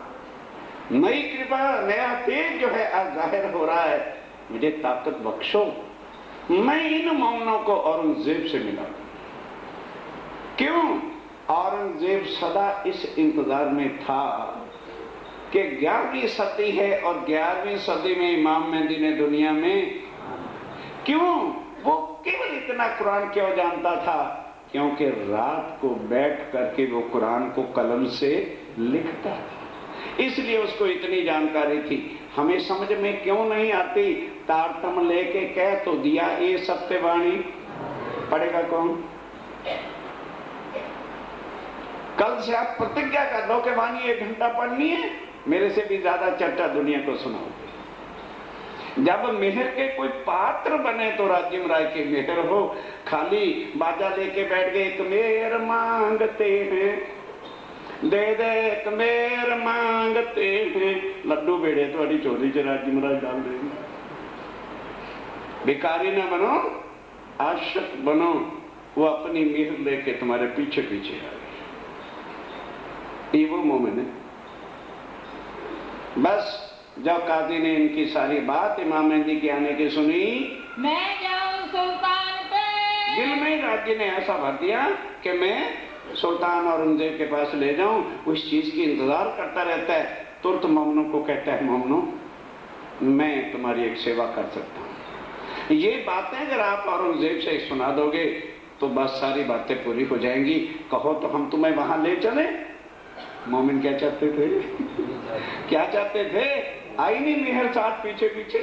नई कृपा, नया तेज जो है आज जाहिर हो रहा है, मुझे ताकत बख्शो, मैं इन मोमनों को औरंगजेब से मिला। क्यों? औरंगजेब सदा इस इंतजार में था कि 11वीं सदी है और 11वीं सदी में इमाम मेहदी ने दुनिया में, क्यों वो केवल इतना कुरान क्यों जानता था? क्योंकि रात को बैठ करके वो कुरान को कलम से लिखता था, इसलिए उसको इतनी जानकारी थी। हमें समझ में क्यों नहीं आती? तारतम लेके कह तो दिया ये सत्यवाणी, पढ़ेगा कौन? कल से आप प्रतिज्ञा कर लो कि वाणी 1 घंटा पढ़नी है, मेरे से भी ज्यादा चर्चा दुनिया को सुनाओगे। जब मेहर के कोई पात्र बने तो राज्य राय के मेहर हो, खाली बाजा लेके बैठ गए, एक मेहर मांगते हैं दे दे, एक मेहर मांगते हैं, लड्डू बेड़े थोड़ी चोरी च राज्य महाराज डाल देंगे। भिखारी ना बनो, आशिक बनो, वो अपनी मेहर लेके तुम्हारे पीछे पीछे आ गए। ये वो मोमिन है। बस जब काजी ने इनकी सारी बात इमाम मेहदी के आने की सुनी, मैं जाऊं सुल्तान पे, दिल में राज्य ने ऐसा भर दिया कि मैं सुल्तान औरंगजेब के पास ले जाऊं। उस चीज की इंतजार करता रहता है। तुरंत मोमनों को कहता है, मोमनों मैं तुम्हारी एक सेवा कर सकता हूं। ये बातें अगर आप औरंगजेब से सुना दोगे तो बस सारी बातें पूरी हो जाएंगी। कहो तो हम तुम्हें वहां ले चले। मोमिन क्या चाहते थे? क्या चाहते थे? आई नहीं मेहर साथ पीछे पीछे।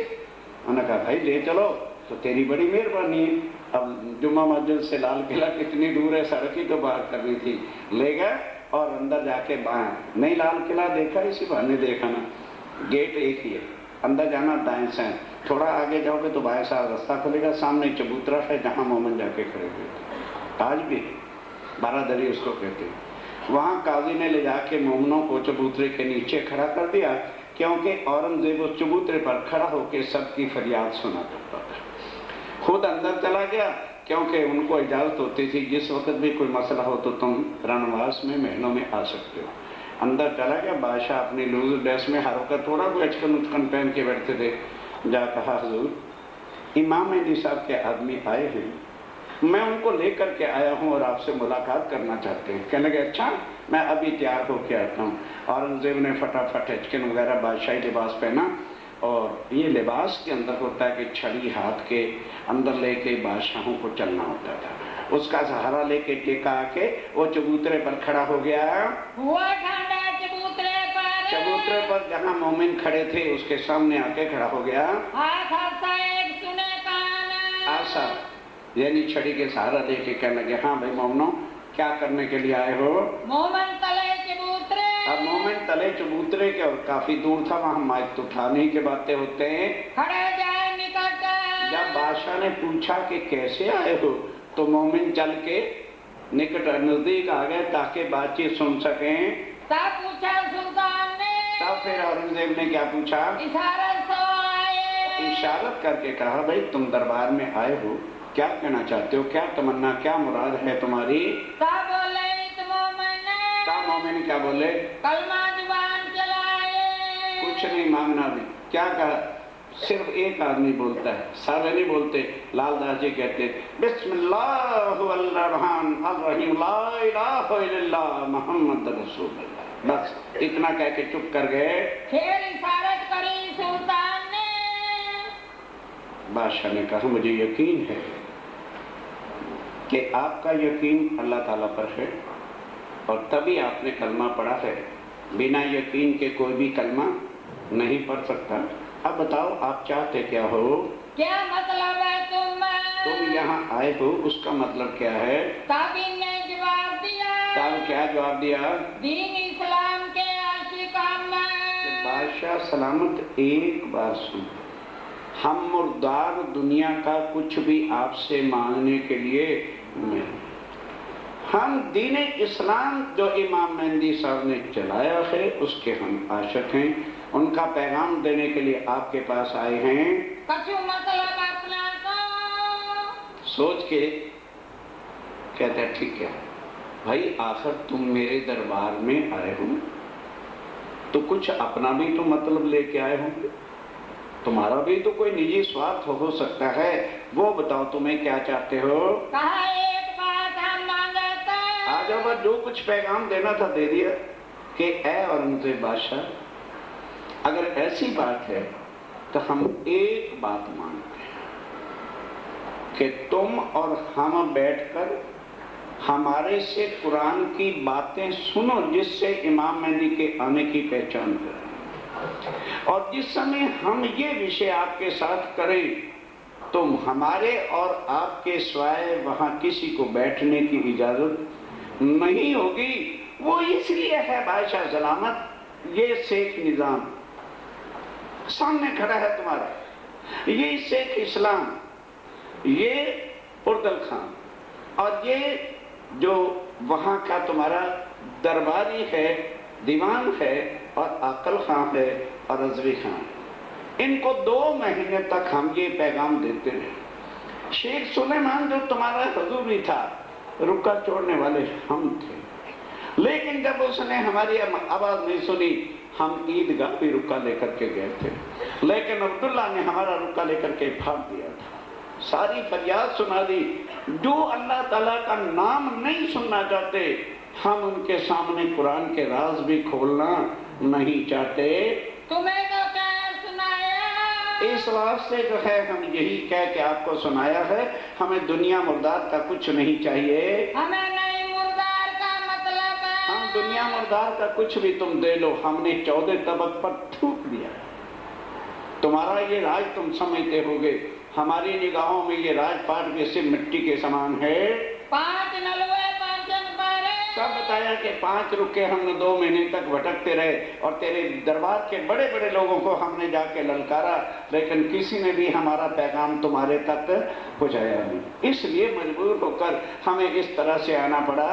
उन्होंने कहा भाई ले चलो तो तेरी बड़ी मेहरबानी है। अब जुम्मा मस्जिद से लाल किला कितनी दूर है, सड़क ही तो बात करनी थी। ले गए और अंदर जाके बाएं, नहीं लाल किला देखा, इसी बहाने देखा ना, गेट एक ही है, अंदर जाना दाएं से, थोड़ा आगे जाओगे तो बाएं साइड रास्ता खुलेगा, सामने चबूतरा है जहां मोमिन जाके खड़े हुए थे, आज भी बारादरी उसको कहते हैं। वहां काजी ने ले जाके मोमिनों को चबूतरे के नीचे खड़ा कर दिया, क्योंकि औरंगजेब उस चबूतरे पर खड़ा होकर सबकी फरियाद सुना करता था। खुद अंदर चला गया, क्योंकि उनको इजाजत होती थी जिस वक्त भी कोई मसला हो तो तुम रणवास में महीनों में आ सकते हो। अंदर चला गया, बादशाह अपनी लूज ड्रेस में हर वक्त थोड़ा कोई अचकन उचकन पहन के बैठते थे, जा कहा हुजूर इमाम मेहदी साहब के आदमी आए हैं, मैं उनको लेकर के आया हूँ और आपसे मुलाकात करना चाहते हैं। कहने लगे अच्छा, मैं अभी तैयार होके आता हूँ। औरंगजेब ने फटाफट अचकन वगैरह बादशाही लिबास पहना, और ये लिबास के अंदर होता है कि छड़ी हाथ के अंदर लेके बादशाहों को चलना होता था। उसका सहारा लेके टेका आके वो चबूतरे पर खड़ा हो गया। हुआ ठंडा चबूतरे पर जहाँ मोमिन खड़े थे उसके सामने आके खड़ा हो गया। सुने आशा यानी छड़ी के सहारा लेके कहने लगे हाँ भाई मोमनो, क्या करने के लिए आए हो? मोमन तले चबूतरे। अब मोमिन तले चबूतरे के, और काफी दूर था, वहाँ माइक तो था नहीं के बातें होते हैं। खड़े जाए निकट। जब बादशाह ने पूछा कि कैसे आए हो, तो मोमिन चल के निकट नजदीक आ गए ताकि बातचीत सुन सकें। तब पूछा सुल्तान ने। तब फिर औरंगजेब ने क्या पूछा? इशारत से आए। इशारत करके कहा भाई तुम दरबार में आए हो, क्या कहना चाहते हो, क्या तमन्ना, क्या मुराद है तुम्हारी? तब बोले मोमिन क्या बोले? कलमा जुबान चलाए। कुछ नहीं मांगना भी। क्या कहा? सिर्फ एक आदमी बोलता है, सारे नहीं बोलते। लालदास जी कहते बिस्मिल्लाहिर्रहमानिर्रहीम ला इलाहा इल्लल्लाह मुहम्मद रसूलुल्लाह, बस इतना कह के चुप कर गए। फिर इशारत करी सुल्तान ने। बादशाह ने कहा मुझे यकीन है कि आपका यकीन अल्लाह ताला पर है और तभी आपने कलमा पढ़ा है, बिना यकीन के कोई भी कलमा नहीं पढ़ सकता। अब बताओ आप चाहते क्या हो? क्या मतलब है तुम यहाँ आए हो, उसका मतलब क्या है? तब इन्होंने जवाब दिया। तब क्या जवाब दिया? दीन इस्लाम के आशिकान। बादशाह सलामत एक बार सुन, हम मुर्दार दुनिया का कुछ भी आपसे मांगने के लिए नहीं, हम दीन इस्लाम जो इमाम मेहदी साहब ने चलाया है उसके हम आशिक हैं, उनका पैगाम देने के लिए आपके पास आए हैं। कछु मतलब अपना को सोच के कहते हैं ठीक है भाई, आखिर तुम मेरे दरबार में आए हो तो कुछ अपना भी तो मतलब लेके आए होंगे, तुम्हारा भी तो कोई निजी स्वार्थ हो सकता है, वो बताओ तुम्हें क्या चाहते हो? कहा एक बात हम मांगते। आज अब जो कुछ पैगाम देना था दे दिया कि ऐ औरंगजेब बादशाह, अगर ऐसी बात है तो हम एक बात मांगते हैं कि तुम और हम बैठकर हमारे से कुरान की बातें सुनो, जिससे इमाम मेहदी के आने की पहचान करें, और जिस समय हम ये विषय आपके साथ करें तो हमारे और आपके सिवाय वहां किसी को बैठने की इजाजत नहीं होगी। वो इसलिए है बादशाह सलामत, ये शेख निजाम सामने खड़ा है तुम्हारा, ये शेख इस्लाम, ये उर्दल खान, और ये जो वहां का तुम्हारा दरबारी है, दीवान है, और आकल खान है और रजवी खान, इनको 2 महीने तक हम ये पैगाम देते रहे। शेख सुलेमान जो तुम्हारा हुजूरी था, रुका छोड़ने वाले हम थे, लेकिन जब उसने हमारी आवाज नहीं सुनी, हम ईदगाह भी रुका लेकर के गए थे, लेकिन अब्दुल्ला ने हमारा रुका लेकर के फाड़ दिया था, सारी फरियाद सुना दी। जो अल्लाह ताला का नाम नहीं सुनना चाहते, हम उनके सामने कुरान के राज भी खोलना नहीं चाहते। तुम्हें तो क्या सुनाया? इस वास्ते जो है हम यही कह के आपको सुनाया है, हमें दुनिया मुर्दार का कुछ नहीं चाहिए। हमें नहीं मुर्दार का मतलब है। हम दुनिया मुर्दार का कुछ भी तुम दे लो, हमने 14 तबक पर थूक दिया। तुम्हारा ये राज तुम समझते होगे, हमारी निगाहों में ये राजपाट भी सिर्फ मिट्टी के समान है। 5 नलवे पंचन पर सब बताया कि 5 रुके हमने 2 महीने तक भटकते रहे और तेरे दरबार के बड़े बड़े लोगों को हमने जाके ललकारा, लेकिन किसी ने भी हमारा पैगाम तुम्हारे तक पहुंचाया नहीं। इसलिए मजबूर होकर हमें इस तरह से आना पड़ा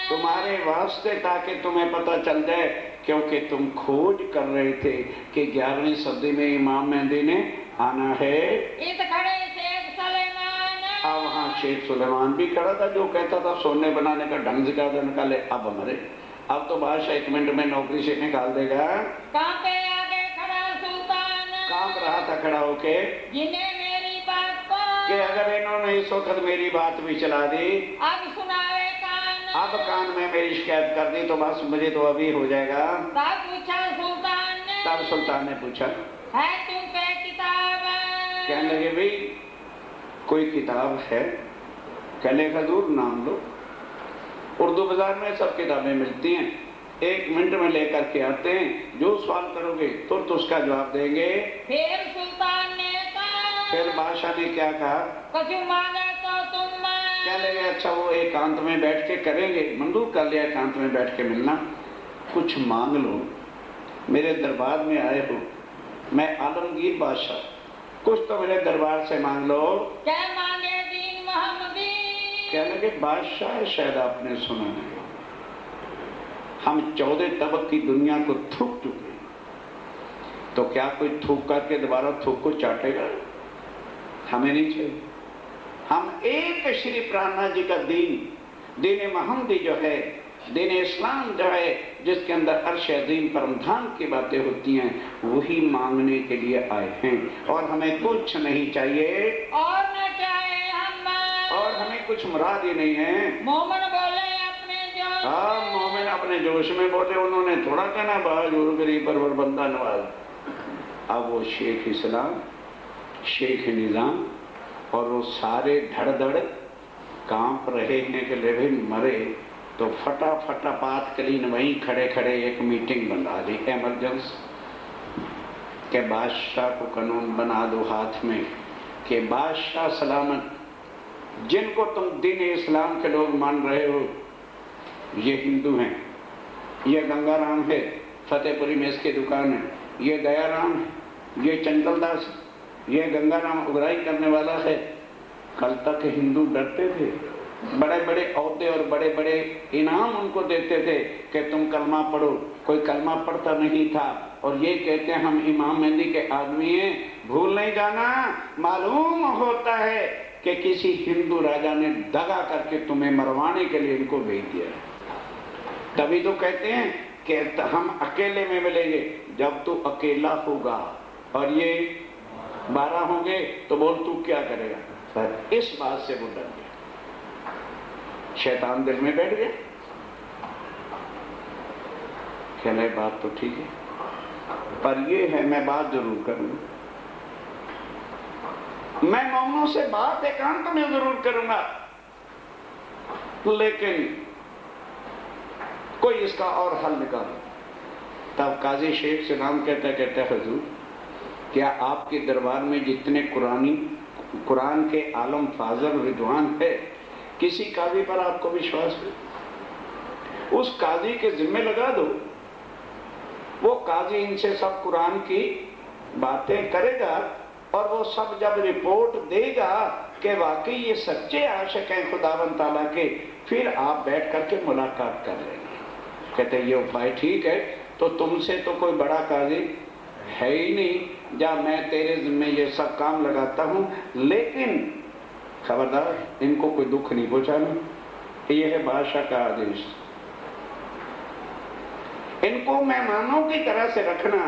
तुम्हारे वास्ते, ताकि तुम्हें पता चल जाए, क्योंकि तुम खोज कर रहे थे कि 11वीं सदी में इमाम मेहदी ने आना है। अब वहाँ शेख सुलेमान भी खड़ा था जो कहता था सोने बनाने का ढंग से क्या निकाले। अब हमारे अब तो बादशाह 1 मिनट में नौकरी से निकाल देगा। कांपे आगे खड़ा सुल्तान, कांप रहा था खड़ा होके जिन्हें मेरी बात को कि अगर इन्होंने इस वक्त मेरी बात भी चला दी, अब सुनावे कान, अब कान में मेरी शिकायत कर दी तो बस मुझे तो अभी हो जाएगा। तब पूछा सुल्तान ने, तब सुल्तान ने पूछा है तुम पे किताब? कहने लगे भाई कोई किताब है? कहने हजूर नाम लो। उर्दू बाजार में सब किताबें मिलती हैं, 1 मिनट में लेकर के आते हैं, जो सवाल करोगे तुरंत उसका जवाब देंगे। फिर सुल्तान ने कहा, फिर बादशाह ने क्या कहा? कुछ मांगे तो तुम। कहने लगे अच्छा वो एकांत में बैठ के करेंगे, मंजूर कर लिया एकांत में बैठ के मिलना। कुछ मांग लो, मेरे दरबार में आए हो, मैं आलमगीर बादशाह, कुछ तो मेरे दरबार से मांग लो। क्या मांगे दीन मोहम्मदी? कहने लगे बादशाह शायद आपने सुना नहीं, हम 14 तबक की दुनिया को थूक चुके, तो क्या कोई थूक करके दोबारा थूक को चाटेगा? हमें नहीं चाहिए। हम एक श्री प्राणनाथ जी का दीन मोहम्मदी जो है, दीन इस्लाम जो है, जिसके अंदर अर्श अज़ीम परमधाम की बातें होती हैं, वही मांगने के लिए आए हैं। और हमें कुछ नहीं चाहिए और न चाहे हम, और हमें कुछ मुराद ही नहीं है। मोमन बोले अपने जोश। हाँ मोमिन अपने जोश में बोले, उन्होंने थोड़ा कहना बहादुर गरीब परवर बंदा नवाज। अब वो शेख इस्लाम, शेख निजाम और वो सारे धड़ कांप रहे हैं कि ले भाई मरे तो फटाफट आपातकालीन वहीं खड़े खड़े एक मीटिंग बना दी इमरजेंसी के बादशाह को कानून बना दो हाथ में कि बादशाह सलामत, जिनको तुम दीन इस्लाम के लोग मान रहे हो ये हिंदू हैं, ये गंगाराम है फतेहपुरी में इसकी दुकान है, ये दयाराम है, ये चंचलदास, ये गंगाराम उगराई करने वाला है। कल तक हिंदू डरते थे, बड़े बड़े औहदे और बड़े बड़े इनाम उनको देते थे कि तुम कलमा पढ़ो, कोई कलमा पढ़ता नहीं था। और ये कहते हैं हम इमाम मेहदी के आदमी हैं। भूल नहीं जाना, मालूम होता है कि किसी हिंदू राजा ने दगा करके तुम्हें मरवाने के लिए इनको भेज दिया। तभी तो कहते हैं कि हम अकेले में मिलेंगे। जब तू अकेला होगा और ये 12 होंगे तो बोल तू क्या करेगा। पर इस बात से वो डर गया, शैतान दिल में बैठ गया। कहने बात तो ठीक है, पर ये है मैं बात जरूर करूंगा, मैं मोमनों से बात एकांत में जरूर करूंगा, लेकिन कोई इसका और हल निकालो। तब काजी शेख से नाम कहते हुजूर क्या आपके दरबार में जितने कुरान के आलम फाजल विद्वान है, किसी काजी पर आपको विश्वास है? उस काजी के जिम्मे लगा दो, वो काजी इनसे सब कुरान की बातें करेगा और वो सब जब रिपोर्ट देगा कि वाकई ये सच्चे आशिक हैं खुदावंद ताला के, फिर आप बैठ करके मुलाकात कर लेंगे। कहते ये उपाय ठीक है, तो तुमसे तो कोई बड़ा काजी है ही नहीं, जा मैं तेरे जिम्मे ये सब काम लगाता हूं, लेकिन खबरदार इनको कोई दुख नहीं पहुंचाना। ये है बादशाह का आदेश। इनको मेहमानों की तरह से रखना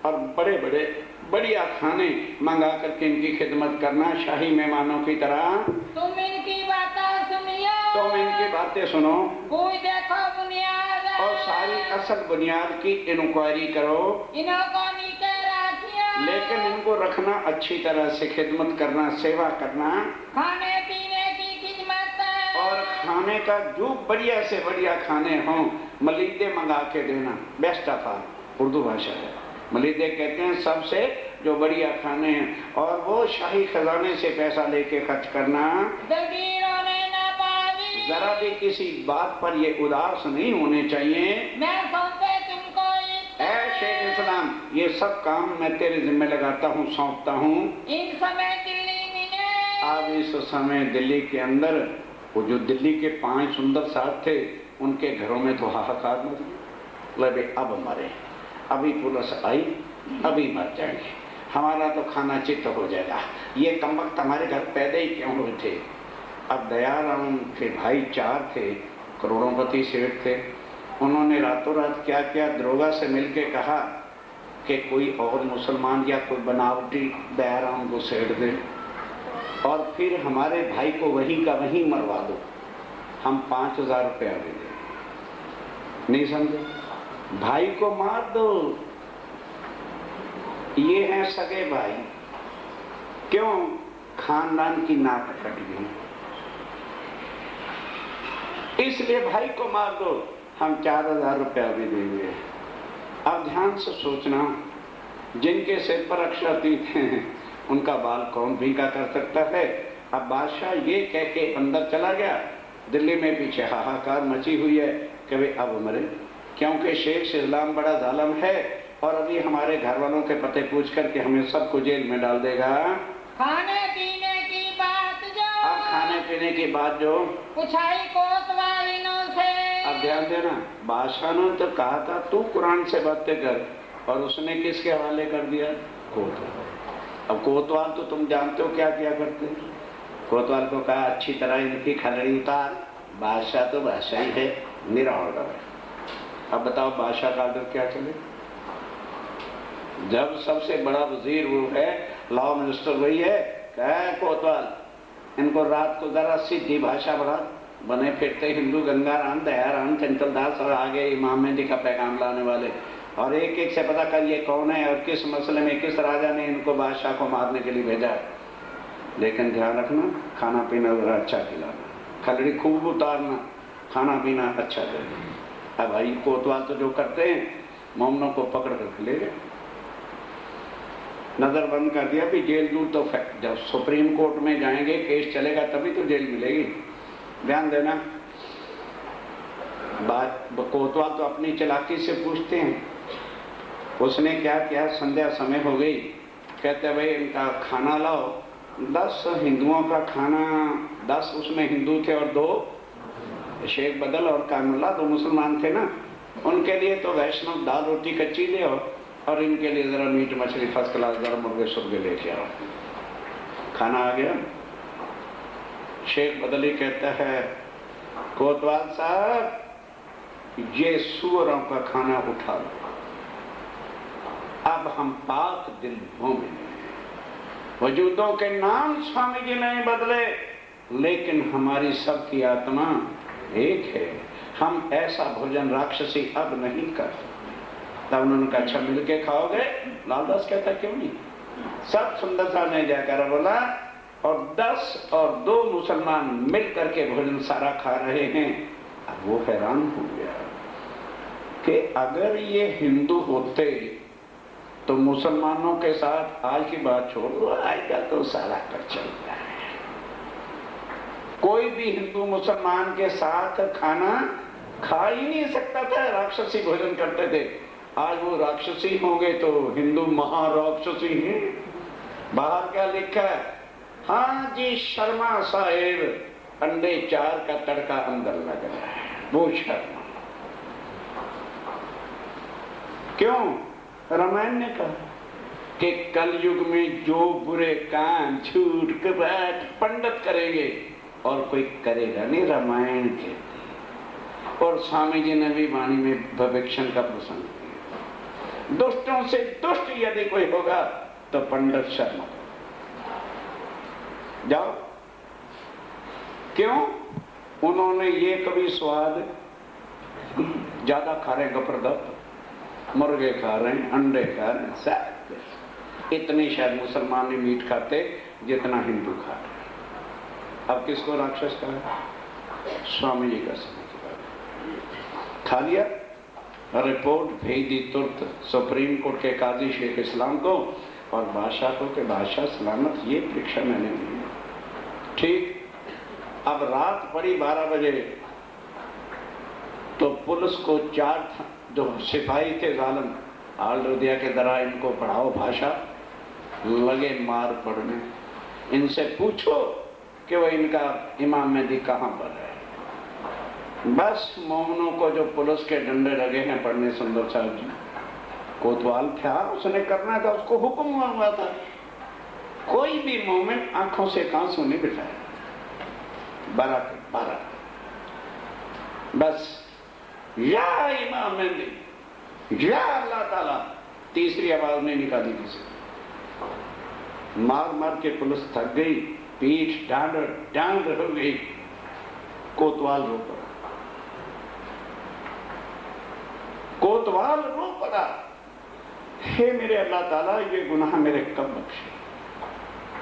और बड़े बड़े बढ़िया खाने मंगा करके इनकी खिदमत करना, शाही मेहमानों की तरह। तुम इनकी बातें सुनियो, तुम इनकी बातें सुनो, कोई देखो बुनियाद और सारी असल बुनियाद की इंक्वायरी करो, इनको नीचे रखियो, लेकिन इनको रखना अच्छी तरह से, खिदमत करना, सेवा करना, खाने पीने की खिदमत, और खाने का जो बढ़िया से बढ़िया खाने हों, मलीदे मंगा के देना। बेस्ट ऑफ ऑल उर्दू भाषा है, मलीदे कहते हैं सबसे जो बढ़िया खाने हैं, और वो शाही खजाने से पैसा लेके खर्च करना। दलगीरों ने ना पावी, जरा भी किसी बात पर ये उदास नहीं होने चाहिए। मैं सौंपे तुमको शेख इस्लाम, ये सब काम मैं तेरे जिम्मे लगाता हूँ, सौंपता हूँ। इन समय दिल्ली में अब इस समय दिल्ली के अंदर वो जो दिल्ली के 5 सुंदर साहब थे, उनके घरों में तो हाहाकार मच गया। लगे अब मरे, अभी पुलिस आई, अभी मर जाएंगे, हमारा तो खाना चित्त हो जाएगा, ये कमबख्त हमारे घर पैदा ही क्यों हुए थे। अब दयाराम के भाई 4 थे, करोड़ोंपति सेठ थे। उन्होंने रातों रात क्या क्या दरोगा से मिलके कहा कि कोई और मुसलमान या कोई बनावटी दयाराम को सेठ दे और फिर हमारे भाई को वहीं का वहीं मरवा दो, हम 5000 रुपया दे दें। नहीं समझे? भाई को मार दो, ये हैं सगे भाई। क्यों? खानदान की नाक कट गई, इसलिए भाई को मार दो, हम 4000 रुपया भी देंगे। अब ध्यान से सोचना, जिनके सिर पर अक्षरातीत हैं उनका बाल कौन भीगा कर सकता है। अब बादशाह ये कह के अंदर चला गया। दिल्ली में पीछे हाहाकार मची हुई है कि भाई अब मरे, क्योंकि शेख इस्लाम बड़ा जालिम है और अभी हमारे घर वालों के पते पूछ करके हमें सबको जेल में डाल देगा। खाने पीने की बात जो, अब खाने पीने की बात जो पुछाई कोतवालिनों से। अब ध्यान देना, बादशाह ने तो कहा था तू कुरान से बातें कर, और उसने किसके हवाले कर दिया? कोतवाल। अब कोतवाल तो तुम जानते हो क्या क्या करते हैं। कोतवाल को कहा अच्छी तरह इनकी खलड़ी उतार। बादशाह तो बादशाह ही है, निरा ऑर्डर है। अब बताओ बादशाह का ऑर्डर क्या चले? जब सबसे बड़ा वजीर वो है, लॉ मिनिस्टर वही है, कहा कोतवाल इनको रात को जरा सीधी भाषा बढ़ा। बने फिरते हिंदू गंगाराम, दयाराम, चंचल दास और आगे इमाम मेहदी का पैगाम लाने वाले, और एक एक से पता कर ये कौन है और किस मसले में किस राजा ने इनको बादशाह को मारने के लिए भेजा है। लेकिन ध्यान रखना, खाना पीना अच्छा खिलाना, खलड़ी खूब उतारना, खाना पीना अच्छा देना। अब भाई कोतवाल तो जो करते हैं, मोमनों को पकड़ कर ले गए, नजर बंद कर दिया भी जेल दूर। तो जब सुप्रीम कोर्ट में जाएंगे, केस चलेगा तभी तो जेल मिलेगी। ध्यान देना, बात कोतवाल तो अपनी चालाकी से पूछते हैं। उसने क्या किया, संध्या समय हो गई, कहते भाई इनका खाना लाओ। 10 हिंदुओं का खाना, 10 उसमें हिंदू थे और 2 शेख बदल और कानुल्ला 2 मुसलमान थे ना, उनके लिए तो वैष्णव दाल रोटी कच्ची ले आओ, और इनके लिए जरा मीट मछली फर्स्ट क्लास, जरा मुर्गे सुर्गे लेके आओ। खाना आ गया। शेख बदली कहता है कोतवाल साहब ये सूअरों का खाना उठा लो, अब हम पाक दिल भूमि वजूदों के नाम स्वामी जी नहीं बदले, लेकिन हमारी सबकी आत्मा एक है। हम ऐसा भोजन राक्षसी अब नहीं कर सकते। तब उन्होंने कहा अच्छा मिल के खाओगे? लालदास कहता क्यों नहीं। सब सुंदर साहब ने जाकर बोला, और 10 और 2 मुसलमान मिल करके भोजन सारा खा रहे हैं। अब वो हैरान हो गया कि अगर ये हिंदू होते तो मुसलमानों के साथ, आज की बात छोड़ दो, आजकल तो सारा कर चल रहा है, कोई भी हिंदू मुसलमान के साथ खाना खा ही नहीं सकता था, राक्षसी भोजन करते थे। आज वो राक्षसी होंगे तो हिंदू महाराक्षसी हैं। बाहर क्या लिखा है? हाँ जी शर्मा साहेब, अंडे 4 का तड़का अंदर लग रहा है, वो शर्मा। क्यों? रामायण ने कहा कि कलयुग में जो बुरे काम, झूठ, कपट पंडित करेंगे और कोई करेगा नहीं, रामायण कहती। और स्वामी जी ने भी वाणी में भविष्य का प्रसंग किया, दुष्टों से दुष्ट यदि कोई होगा तो पंडित शर्मा जाओ। क्यों? उन्होंने ये कभी स्वाद ज्यादा खा रहे, गपरगप मुर्गे खा रहे हैं, अंडे खा रहे हैं, सब इतने शायद मुसलमान नहीं मीट खाते जितना हिंदू खा रहे। अब किसको राक्षस कहा? स्वामी जी का समय की बात खा लिया, रिपोर्ट भेज दी तुरंत सुप्रीम कोर्ट के काजी शेख इस्लाम को और बादशाह को कि बादशाह सलामत, ये परीक्षा मैंने दी। ठीक, अब रात पड़ी 12 बजे, तो पुलिस को 4 जो सिपाही थे जालिम, ऑर्डर दिया कि जरा इनको पढ़ाओ भाषा, लगे मार पड़ने। इनसे पूछो कि वो इनका इमाम मेहदी कहाँ पर है। बस मोमनों को जो पुलिस के डंडे लगे हैं पढ़ने, सुंदर साहब जी कोतवाल था, उसने करना था, उसको हुक्म हुआ था। कोई भी मोमेंट आंखों से आंसू नहीं बिठाया, 12 बस या इमाम मेहदी या अल्लाह ताला, तीसरी आवाज नहीं निकाली किसी। मार मार के पुलिस थक गई, पीठ डांड हो गई, कोतवाल रो पड़ा। कोतवाल रो पड़ा, हे मेरे अल्लाह ताला, ये गुनाह मेरे कब बख्शे,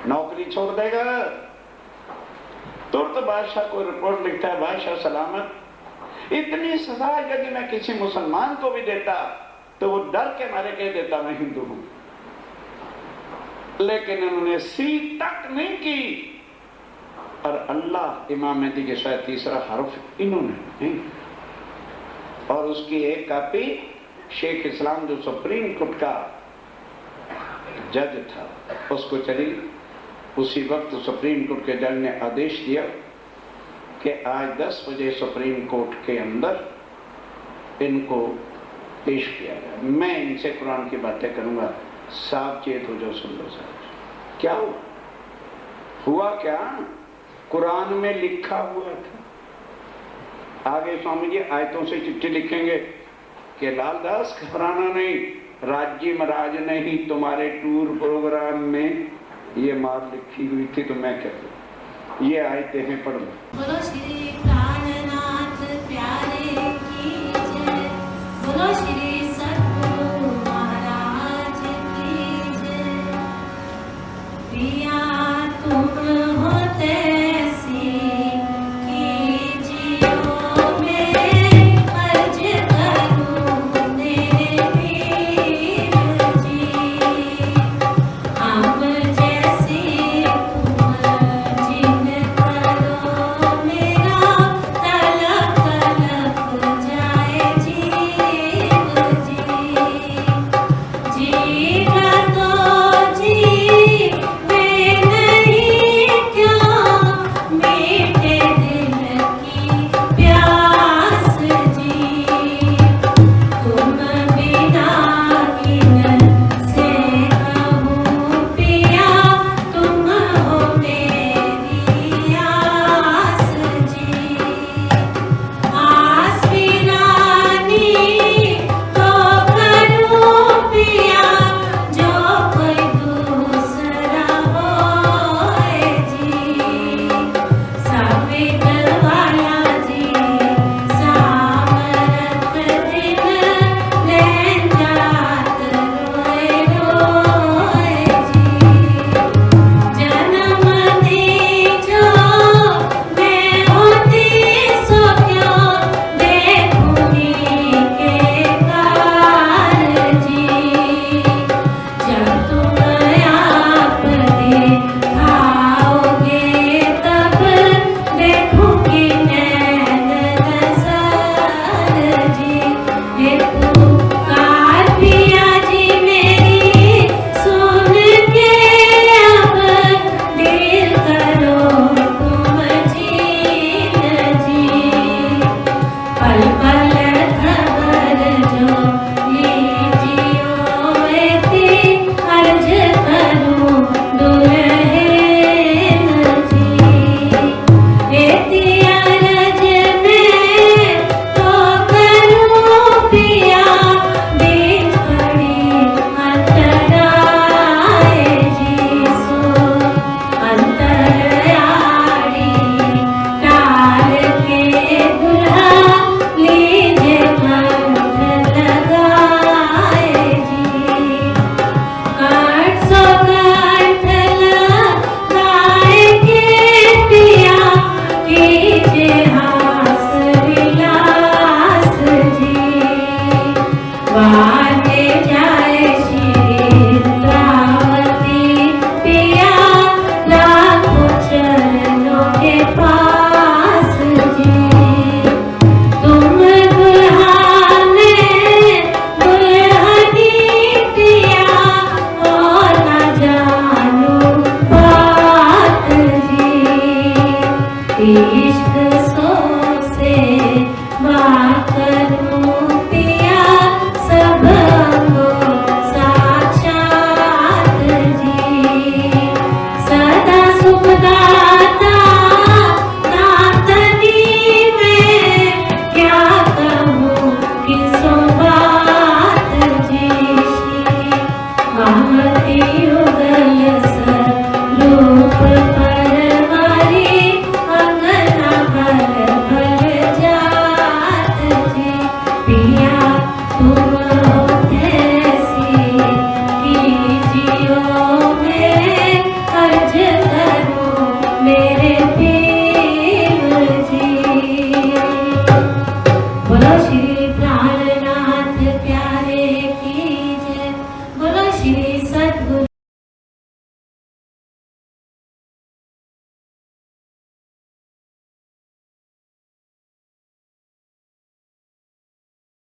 नौकरी छोड़ देगा। तुरंत बादशाह को रिपोर्ट लिखता है, बादशाह सलामत, इतनी सजा यदि मैं किसी मुसलमान को भी देता तो वो डर के मारे कह देता मैं हिंदू हूं, लेकिन उन्होंने सी तक नहीं की। और अल्लाह इमाम मेहदी के शायद तीसरा हर्फ इन्होंने नहीं। और उसकी एक कॉपी शेख इस्लाम जो सुप्रीम कोर्ट का जज था उसको चली। उसी वक्त सुप्रीम कोर्ट के जज ने आदेश दिया कि आज 10 बजे सुप्रीम कोर्ट के अंदर इनको पेश किया गया। मैं इनसे कुरान की बातें करूंगा, सावचेत हो जाओ। सुंदर साहब, क्या हुआ क्या? कुरान में लिखा हुआ था। आगे स्वामी जी आयतों से चिट्ठी लिखेंगे कि लालदास घबराना नहीं, राज्य महाराज ने ही तुम्हारे टूर प्रोग्राम में ये मार लिखी हुई थी, तो मैं क्या करूं? ये आयते हैं, पढ़ लो। बोलो श्री प्राणनाथ प्यारे की जय, बोलो श्री सद्गुरु महाराज की जय। पिया तुम हो तैसी कि जियो में अर्ज करूं तेरे पीर जी। हम जैसी तुम जिन करो मेरा तलक तलक जाए जीव जी। जीव